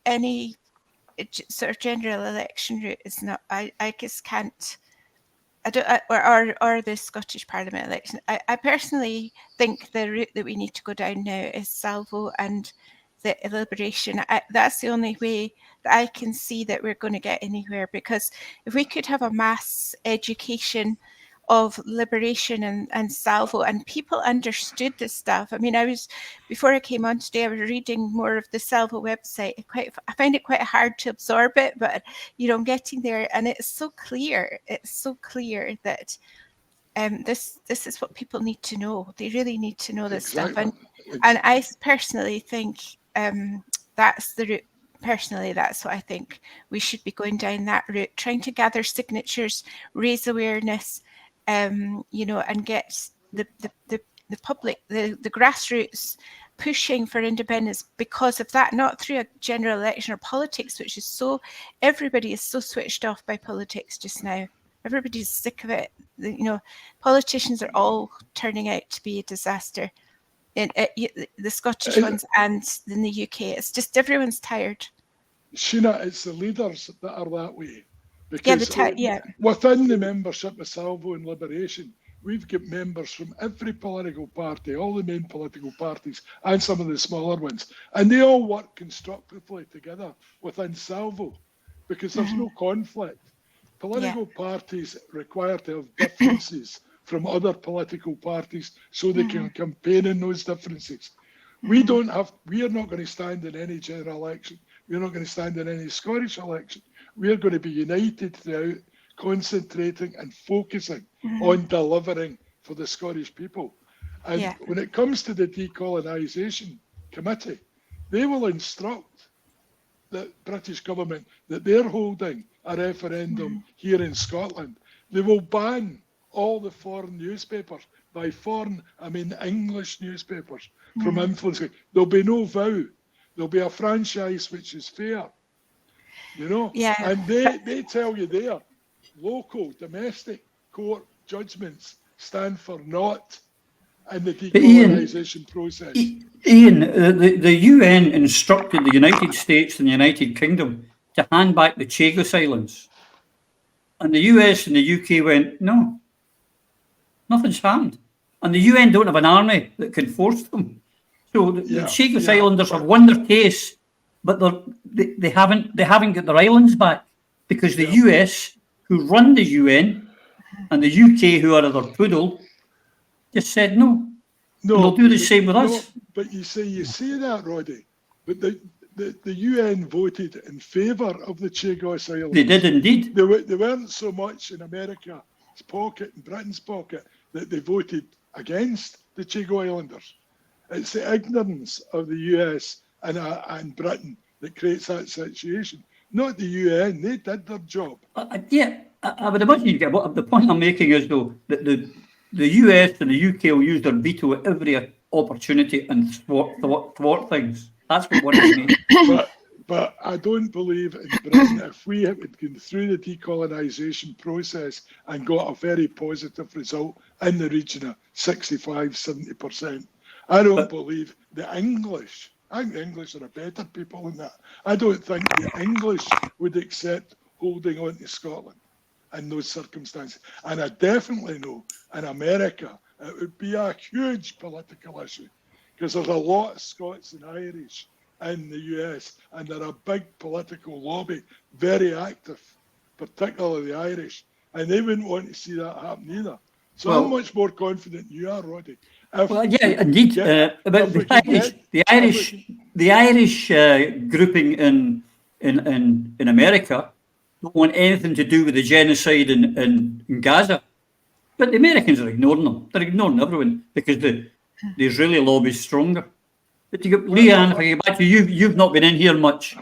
any sort of general election route is not. I just can't. I don't, or the Scottish Parliament election. I personally think the route that we need to go down now is Salvo and the liberation. That's the only way that I can see that we're going to get anywhere, because if we could have a mass education of liberation and Salvo, and people understood this stuff. I mean, before I came on today, I was reading more of the Salvo website. I find it quite hard to absorb it, but I'm getting there, and it's so clear. It's so clear that this is what people need to know. They really need to know this stuff, and I personally think that's the route. Personally, that's what I think we should be going down, that route, trying to gather signatures, raise awareness, and get the public, the grassroots pushing for independence because of that, not through a general election or politics, which is everybody is so switched off by politics just now. Everybody's sick of it. Politicians are all turning out to be a disaster. The Scottish ones and in the UK, it's just everyone's tired. Sheena, it's the leaders that are that way. Because within the membership of Salvo and Liberation, we've got members from every political party, all the main political parties, and some of the smaller ones, and they all work constructively together within Salvo because there's no conflict. Political parties require to have differences from other political parties so they can campaign in those differences. We are not going to stand in any general election. We're not going to stand in any Scottish election. We're going to be united throughout, concentrating and focusing on delivering for the Scottish people. And when it comes to the decolonisation committee, they will instruct the British government that they're holding a referendum here in Scotland. They will ban all the foreign newspapers. By foreign, I mean English newspapers from influencing. There'll be no vow. There'll be a franchise which is fair. And they tell you there, local, domestic court judgments stand for naught in the decolonisation process. Iain, the UN instructed the United States and the United Kingdom to hand back the Chagos Islands. And the US and the UK went, no, nothing's happened. And the UN don't have an army that can force them. So the Chagos Islanders have won their case, but they haven't got their islands back because the US, who run the UN, and the UK, who are their poodle, just said no. No, they'll do the same with us. But you say that, Roddy. But the UN voted in favour of the Chagos Islands. They did indeed. They weren't so much in America's pocket and Britain's pocket that they voted against the Chagos Islanders. It's the ignorance of the US and Britain that creates that situation. Not the UN. They did their job. I would imagine you get the point I'm making is though that the US and the UK will use their veto at every opportunity and thwart things. That's what worries me. But I don't believe in Britain, if we had gone through the decolonisation process and got a very positive result in the region of 65-70%, I don't believe the English, I think the English are a better people than that. I don't think the English would accept holding on to Scotland in those circumstances. And I definitely know in America, it would be a huge political issue because there's a lot of Scots and Irish in the US, and they're a big political lobby, very active, particularly the Irish, and they wouldn't want to see that happen either. So I'm much more confident you are, Roddy. Yeah, indeed. But the Irish grouping in America don't want anything to do with the genocide in Gaza. But the Americans are ignoring them. They're ignoring everyone because the Israeli lobby is stronger. But Leanne, if I get back to you, you've not been in here much.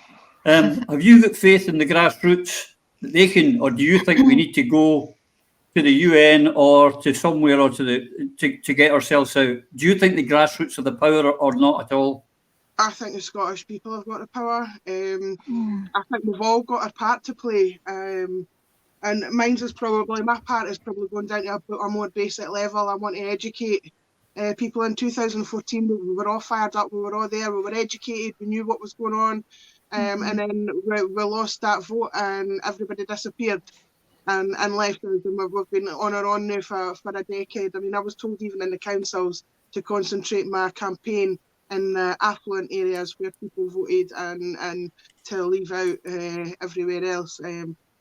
Have you got faith in the grassroots that they can, or do you think we need to go to the UN or to somewhere or to get ourselves out? Do you think the grassroots have the power or not at all? I think the Scottish people have got the power. I think we've all got a part to play. And my part is probably going down to a more basic level. I want to educate people. In 2014, we were all fired up, we were all there, we were educated, we knew what was going on, and then we lost that vote and everybody disappeared and left us, and we've been on our own now for a decade. I mean, I was told even in the councils to concentrate my campaign in the affluent areas where people voted and to leave out everywhere else.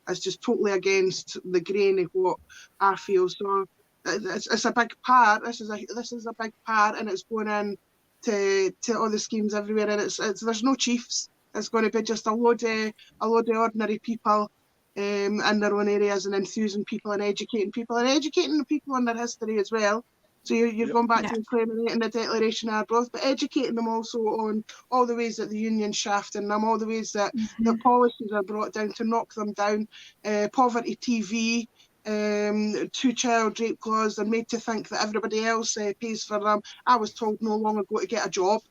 It's just totally against the grain of what I feel. So it's a big part. This is a big part, and it's going in to all the schemes everywhere. And it's there's no chiefs. It's going to be just a load of ordinary people in their own areas, and enthusing people and educating the people on their history as well. So you're going back to implementing the Declaration of Arbroath, but educating them also on all the ways that the union's shafting them, all the ways that the policies are brought down to knock them down, poverty TV, two-child rape clause. They're made to think that everybody else pays for them. I was told no long ago to get a job.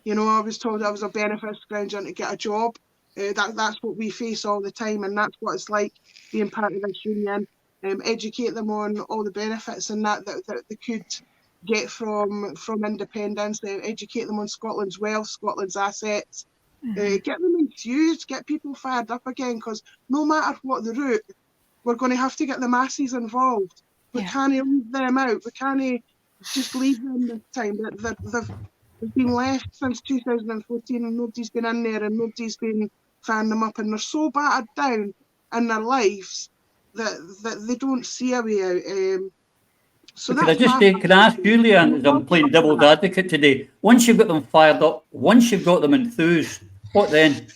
You know, I was told I was a benefits groundsman to get a job. That's what we face all the time, and that's what it's like being part of this union. Educate them on all the benefits and that they could get from independence. Educate them on Scotland's wealth, Scotland's assets. Get them enthused, get people fired up again, because no matter what the route, we're going to have to get the masses involved. We can't leave them out. We can't just leave them this time. They've been left since 2014 and nobody's been in there and nobody's been firing them up, and they're so battered down in their lives that they don't see a way out. So can I ask you, Leanne, as I'm playing devil's advocate today, once you've got them fired up, once you've got them enthused, what then?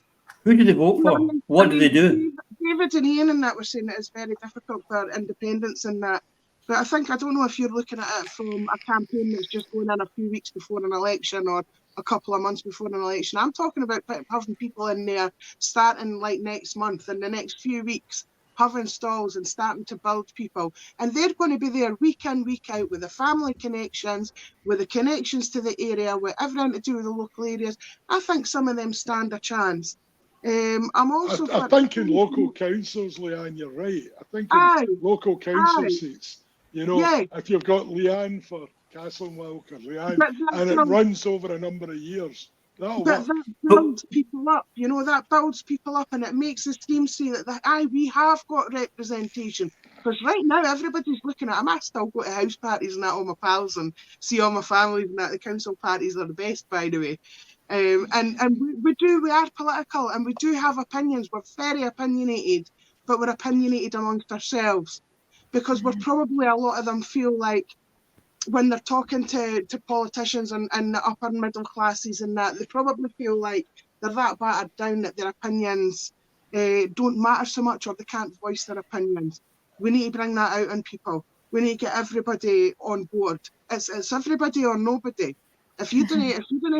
Who do they vote for? What do they do? David and Iain and that were saying that it's very difficult for independents and that. But I don't know if you're looking at it from a campaign that's just going in a few weeks before an election or a couple of months before an election. I'm talking about having people in there starting like next month, in the next few weeks, having stalls and starting to build people. And they're going to be there week in, week out with the family connections, with the connections to the area, with everything to do with the local areas. I think some of them stand a chance. I think in local councils, Leanne, you're right. I think in local council seats, you know, if you've got Leanne for Castlewelk or Leanne, and it runs over a number of years, that builds people up, you know, that builds people up, and it makes the scheme see that we have got representation. Because right now everybody's looking at them. I still go to house parties and that, all my pals, and see all my families and that. The council parties are the best, by the way. And we are political, and we do have opinions. We're very opinionated, but we're opinionated amongst ourselves, because we're probably, a lot of them feel like when they're talking to politicians and the upper middle classes and that, they probably feel like they're that battered down that their opinions don't matter so much, or they can't voice their opinions. We need to bring that out on people. We need to get everybody on board. It's everybody or nobody. If you don't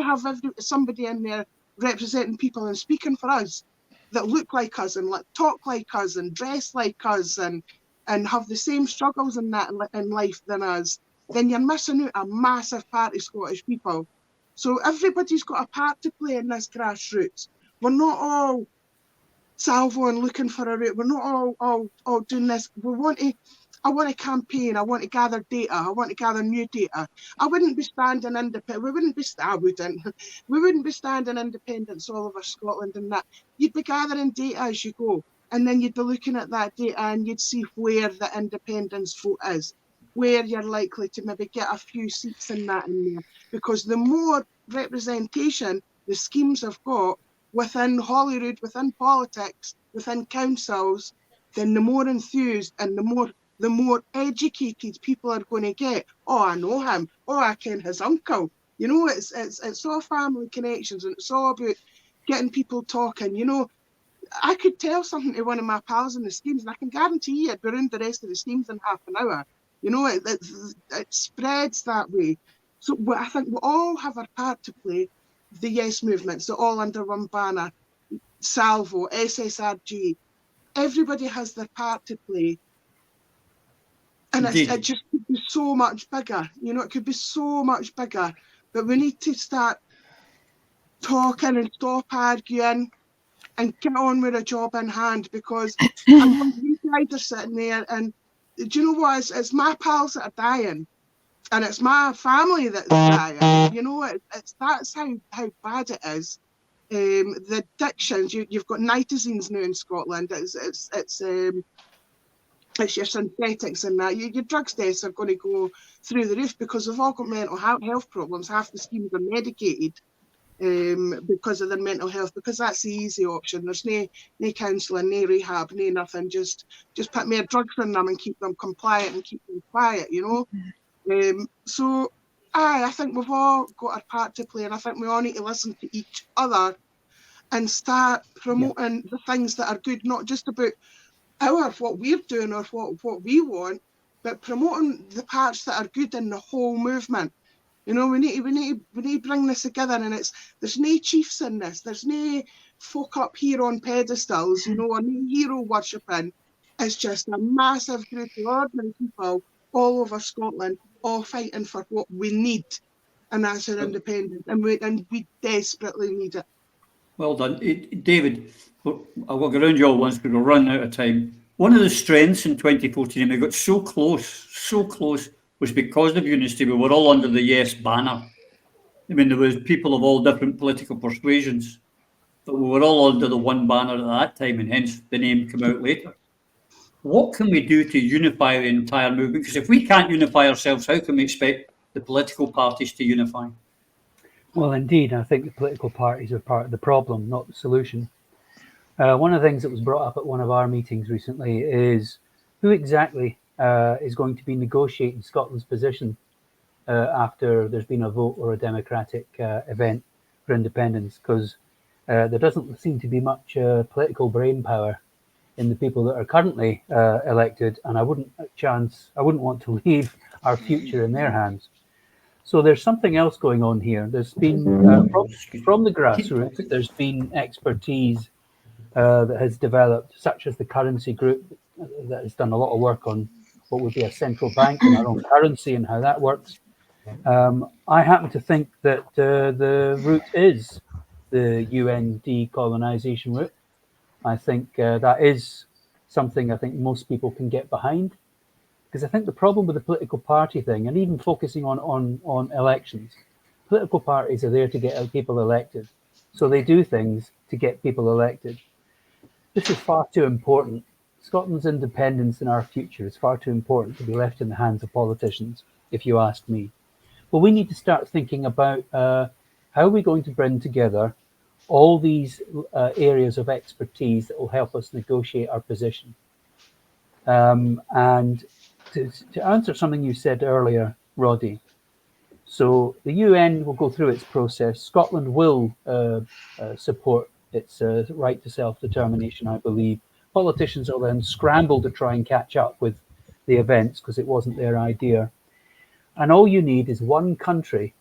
have somebody in there representing people and speaking for us, that look like us and talk like us and dress like us and have the same struggles in life than us, then you're missing out a massive part of Scottish people. So everybody's got a part to play in this grassroots. We're not all Salvo and looking for a route. We're not all doing this. I want to campaign. I want to gather data. I want to gather new data. I wouldn't be standing independent. We wouldn't be standing independents all over Scotland and that. You'd be gathering data as you go. And then you'd be looking at that data and you'd see where the independence vote is, where you're likely to maybe get a few seats in there. Because the more representation the schemes have got within Holyrood, within politics, within councils, then the more enthused and the more educated people are going to get. Oh, I know him. Oh, I ken his uncle. You know, it's all family connections, and it's all about getting people talking. You know, I could tell something to one of my pals in the schemes, and I can guarantee you it'd be around the rest of the schemes in half an hour. You know, it spreads that way. So I think we all have our part to play. The Yes movements, they're all under one banner. Salvo, SSRG, everybody has their part to play. And it just could be so much bigger. You know, it could be so much bigger. But we need to start talking and stop arguing and get on with a job in hand, because I know you guys are sitting there and do you know what? It's my pals that are dying. And it's my family that's dying. You know, that's how bad it is. The addictions, you've got nitazines now in Scotland. It's your synthetics and that. Your drugs deaths are going to go through the roof because they've all got mental health problems. Half the schemes are medicated because of their mental health, because that's the easy option. There's no counselling, no rehab, no nothing. Just put more drugs in them and keep them compliant and keep them quiet, you know. So I think we've all got our part to play, and I think we all need to listen to each other and start promoting the things that are good, not just about what we're doing or what we want, but promoting the parts that are good in the whole movement. You know, we need to bring this together, and there's no chiefs in this. There's no folk up here on pedestals, you know, or no hero worshipping. It's just a massive group of ordinary people all over Scotland, all fighting for what we need, and that's our independence, and we desperately need it. Well done. David, I'll go around you all once because we're running out of time. One of the strengths in 2014, and we got so close, was because of Unity. We were all under the Yes banner. I mean, there was people of all different political persuasions, but we were all under the one banner at that time, and hence the name came out later. What can we do to unify the entire movement? Because if we can't unify ourselves, how can we expect the political parties to unify? Well, indeed, I think the political parties are part of the problem, not the solution. One of the things that was brought up at one of our meetings recently is who exactly is going to be negotiating Scotland's position after there's been a vote or a democratic event for independence, because there doesn't seem to be much political brain power in the people that are currently elected, and I wouldn't want to leave our future in their hands. So there's something else going on here. There's been from the grassroots, there's been expertise that has developed, such as the currency group that has done a lot of work on what would be a central bank and our own currency and how that works. I happen to think that the route is the UN decolonisation route. I think that is something I think most people can get behind, because I think the problem with the political party thing, and even focusing on elections, political parties are there to get people elected. So they do things to get people elected. This is far too important. Scotland's independence and our future is far too important to be left in the hands of politicians, if you ask me. Well, we need to start thinking about how are we going to bring together all these areas of expertise that will help us negotiate our position. And to answer something you said earlier, Roddy, so the UN will go through its process. Scotland will support its right to self-determination, I believe. Politicians will then scramble to try and catch up with the events because it wasn't their idea. And all you need is one country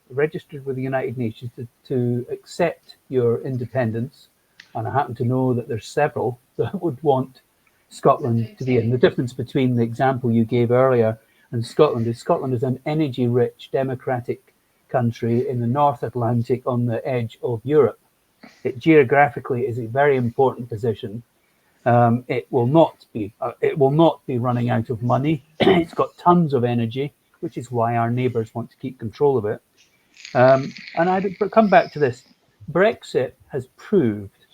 registered with the United Nations to accept your independence. And I happen to know that there's several that would want Scotland to be in. The difference between the example you gave earlier and Scotland is an energy-rich democratic country in the North Atlantic on the edge of Europe. It geographically is a very important position. It will not be running out of money. It's got tons of energy, which is why our neighbours want to keep control of it. And I'd come back to this. Brexit has proved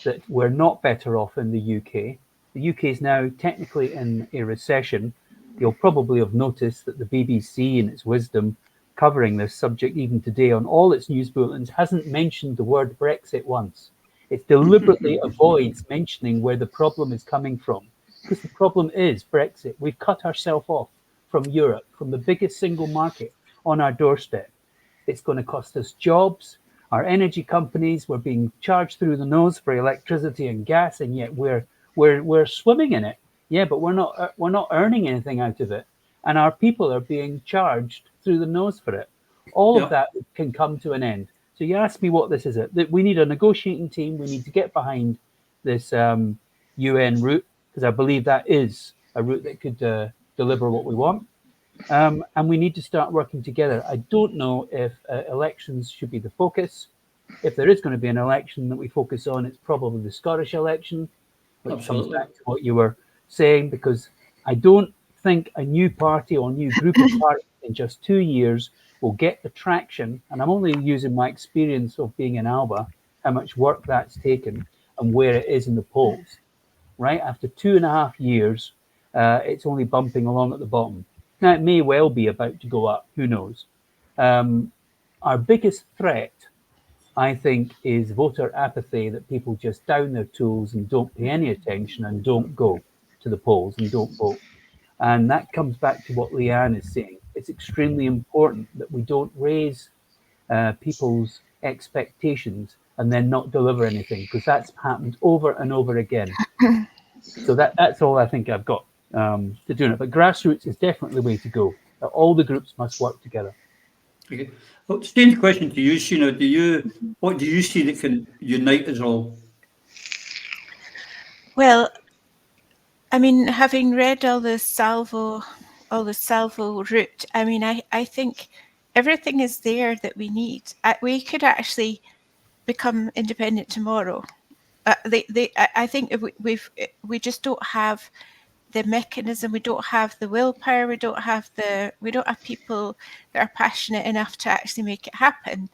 that we're not better off in the UK. The UK is now technically in a recession. You'll probably have noticed that the BBC, in its wisdom, covering this subject even today on all its news bulletins, hasn't mentioned the word Brexit once. It deliberately avoids mentioning where the problem is coming from, because the problem is Brexit. We've cut ourselves off from Europe, from the biggest single market on our doorstep. It's going to cost us jobs. Our energy companies were being charged through the nose for electricity and gas, and yet we're swimming in it. Yeah, but we're not earning anything out of it, and our people are being charged through the nose for it. All of that can come to an end. So you ask me what this is. That we need a negotiating team. We need to get behind this UN route, because I believe that is a route that could deliver what we want. And we need to start working together. I don't know if elections should be the focus. If there is going to be an election that we focus on, it's probably the Scottish election, which comes back to what you were saying, because I don't think a new party or new group of parties in just 2 years will get the traction. And I'm only using my experience of being in Alba, how much work that's taken and where it is in the polls. Right after 2.5 years, it's only bumping along at the bottom. Now, it may well be about to go up. Who knows? Our biggest threat, I think, is voter apathy, that people just down their tools and don't pay any attention and don't go to the polls and don't vote. And that comes back to what Leanne is saying. It's extremely important that we don't raise people's expectations and then not deliver anything, because that's happened over and over again. So that's all I think I've got to do it. But grassroots is definitely the way to go. All the groups must work together. Okay. Well, strange question to you, Sheena. What do you see that can unite us all? Well, I mean, having read all the Salvo route, I mean, I think everything is there that we need. We could actually become independent tomorrow. I think we just don't have the mechanism. We don't have the willpower. We don't have people that are passionate enough to actually make it happen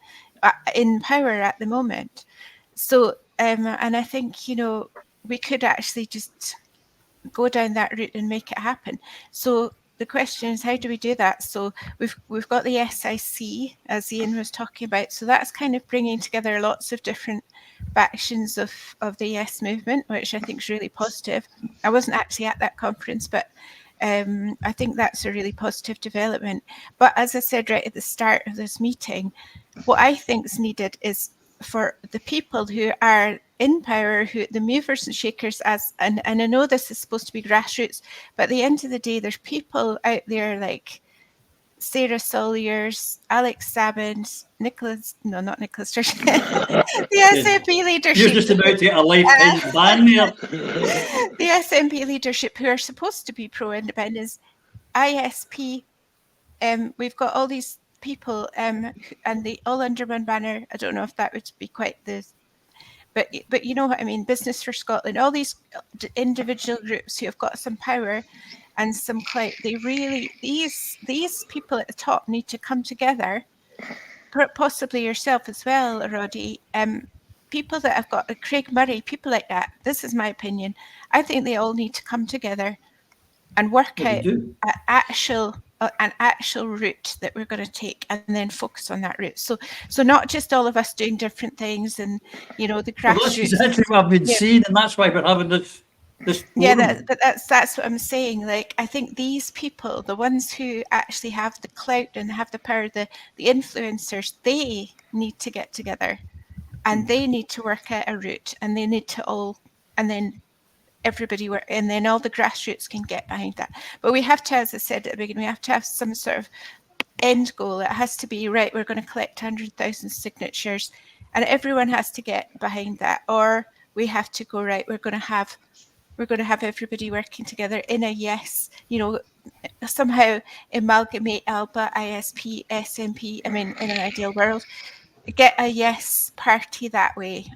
in power at the moment. So, and I think, we could actually just go down that route and make it happen. So the question is, how do we do that? So we've got the SIC, as Iain was talking about. So that's kind of bringing together lots of different factions of the Yes movement, which I think is really positive. I wasn't actually at that conference, but I think that's a really positive development. But as I said right at the start of this meeting, what I think is needed is for the people who are in power, who the movers and shakers, and I know this is supposed to be grassroots, but at the end of the day, there's people out there like Sarah Sawyers, Alex Salmons, not Nicholas Sturgeon, the SNP leadership. You're just about to get a life ban there. The SNP leadership, who are supposed to be pro-independence, ISP, we've got all these people, and they all under one banner. I don't know if that would be quite but you know what I mean. Business for Scotland, all these individual groups who have got some power and some clout. They really, these people at the top need to come together. Possibly yourself as well, Roddy. People that have got Craig Murray, people like that. This is my opinion. I think they all need to come together and work out an actual route that we're going to take, and then focus on that route. So not just all of us doing different things, and the grassroots. Well, that's exactly what I've been seeing, and that's why we're having this forum. Yeah, that's what I'm saying. Like, I think these people, the ones who actually have the clout and have the power, the influencers, they need to get together, and they need to work out a route, and they need to all, and then everybody work, and then all the grassroots can get behind that. But we have to, as I said at the beginning, we have to have some sort of end goal. It has to be, right, we're going to collect 100,000 signatures, and everyone has to get behind that. Or we have to go, right, we're going to have we're going to have everybody working together in a yes, somehow amalgamate ALBA, ISP, SNP. I mean, in an ideal world, get a yes party that way,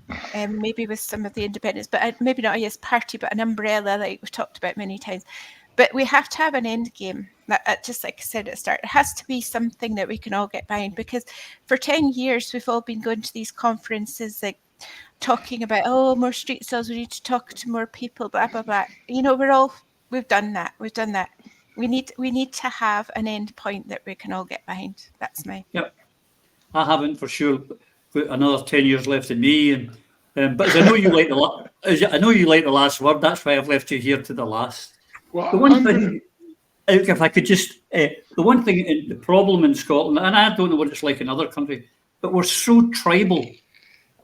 maybe with some of the independents, but maybe not a yes party, but an umbrella like we've talked about many times. But we have to have an end game. Just like I said at the start, it has to be something that we can all get behind, because for 10 years we've all been going to these conferences like talking about, more street sales, we need to talk to more people, blah blah blah. We've done that. We need to have an end point that we can all get behind. That's my... Yep. I haven't for sure got another 10 years left in me, but as I know you like the last word, that's why I've left you here to the last. Well, the one thing, if I could just, the one thing, the problem in Scotland, and I don't know what it's like in other countries, but we're so tribal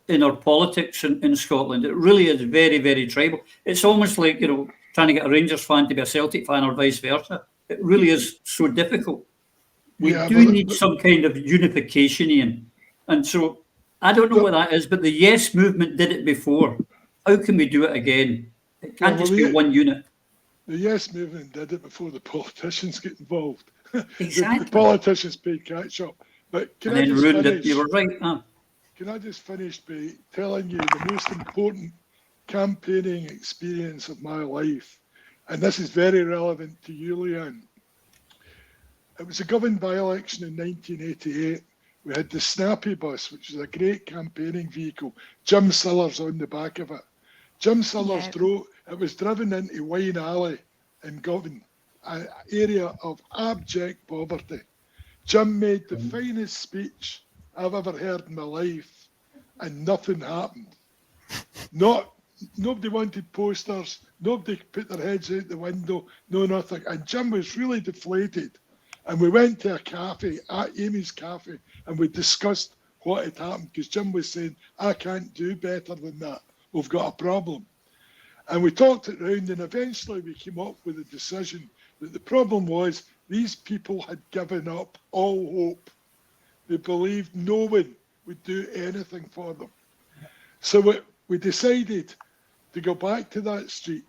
in our politics in Scotland. It really is very, very tribal. It's almost like, trying to get a Rangers fan to be a Celtic fan or vice versa. It really is so difficult. We need some kind of unification, Iain. And so I don't know what that is, but the Yes movement did it before. How can we do it again? It can't just be one unit. The Yes movement did it before the politicians get involved. Exactly. The politicians paid catch up. But can I just finish? You were right. Can I just finish by telling you the most important campaigning experience of my life? And this is very relevant to you, Leanne. It was a Govan by-election in 1988. We had the Snappy bus, which was a great campaigning vehicle. Jim Sillars on the back of it. Jim Sillars it was driven into Wine Alley in Govan, an area of abject poverty. Jim made the finest speech I've ever heard in my life, and nothing happened. Nobody wanted posters, nobody put their heads out the window, no nothing. And Jim was really deflated. And we went to a cafe, at Amy's Cafe, and we discussed what had happened, because Jim was saying, I can't do better than that. We've got a problem. And we talked it round, and eventually we came up with a decision that the problem was these people had given up all hope. They believed no one would do anything for them. So we decided to go back to that street,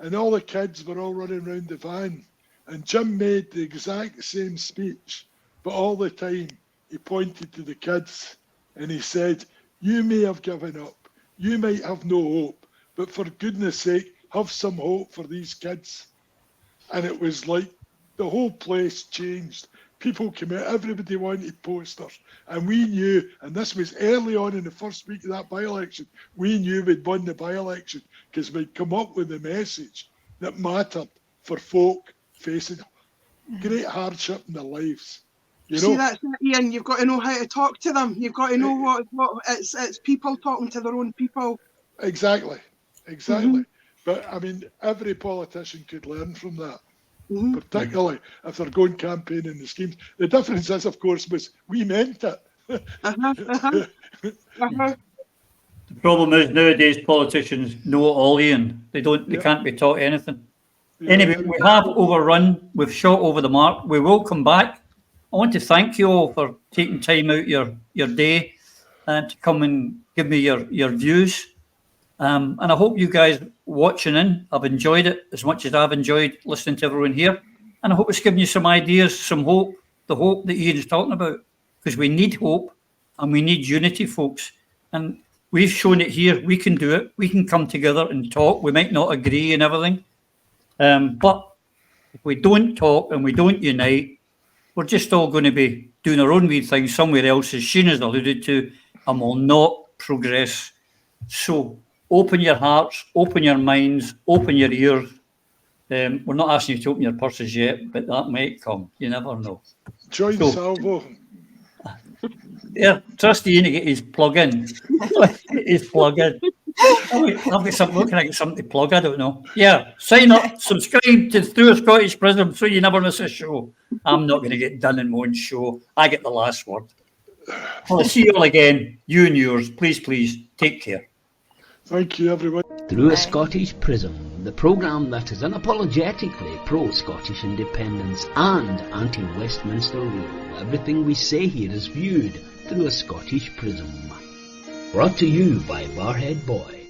and all the kids were all running around the van. And Jim made the exact same speech, but all the time he pointed to the kids and he said, you may have given up, you might have no hope, but for goodness sake, have some hope for these kids. And it was like the whole place changed. People came out, everybody wanted posters. And we knew, and this was early on in the first week of that by-election, we knew we'd won the by-election because we'd come up with a message that mattered for folk facing great hardship in their lives. See, that's it, Iain. You've got to know how to talk to them. You've got to know what it's people talking to their own people. Exactly. Mm-hmm. But I mean, every politician could learn from that, particularly if they're going campaigning the schemes. The difference is, of course, was we meant it. The problem is nowadays politicians know it all, Iain. They can't be taught anything. Anyway, we have overrun. We've shot over the mark. We will come back. I want to thank you all for taking time out your day to come and give me your views. And I hope you guys watching in have enjoyed it as much as I've enjoyed listening to everyone here. And I hope it's given you some ideas, some hope, the hope that Iain's talking about. Because we need hope and we need unity, folks. And we've shown it here. We can do it. We can come together and talk. We might not agree and everything. But if we don't talk and we don't unite, we're just all going to be doing our own wee thing somewhere else, as Sheena's alluded to, and will not progress. So open your hearts, open your minds, open your ears. We're not asking you to open your purses yet, but that might come. You never know. Join Salvo. Yeah, trust Iain to get his plug in. His plug in. I'll get something. Where can I get something to plug? I don't know. Yeah, sign up, subscribe to Through a Scottish Prism so you never miss a show. I'm not going to get done in one show. I get the last word. I'll see you all again. You and yours. Please, take care. Thank you, everyone. Through a Scottish Prism, the programme that is unapologetically pro-Scottish independence and anti-Westminster rule. Everything we say here is viewed through a Scottish prism. Brought to you by Barhead Boy.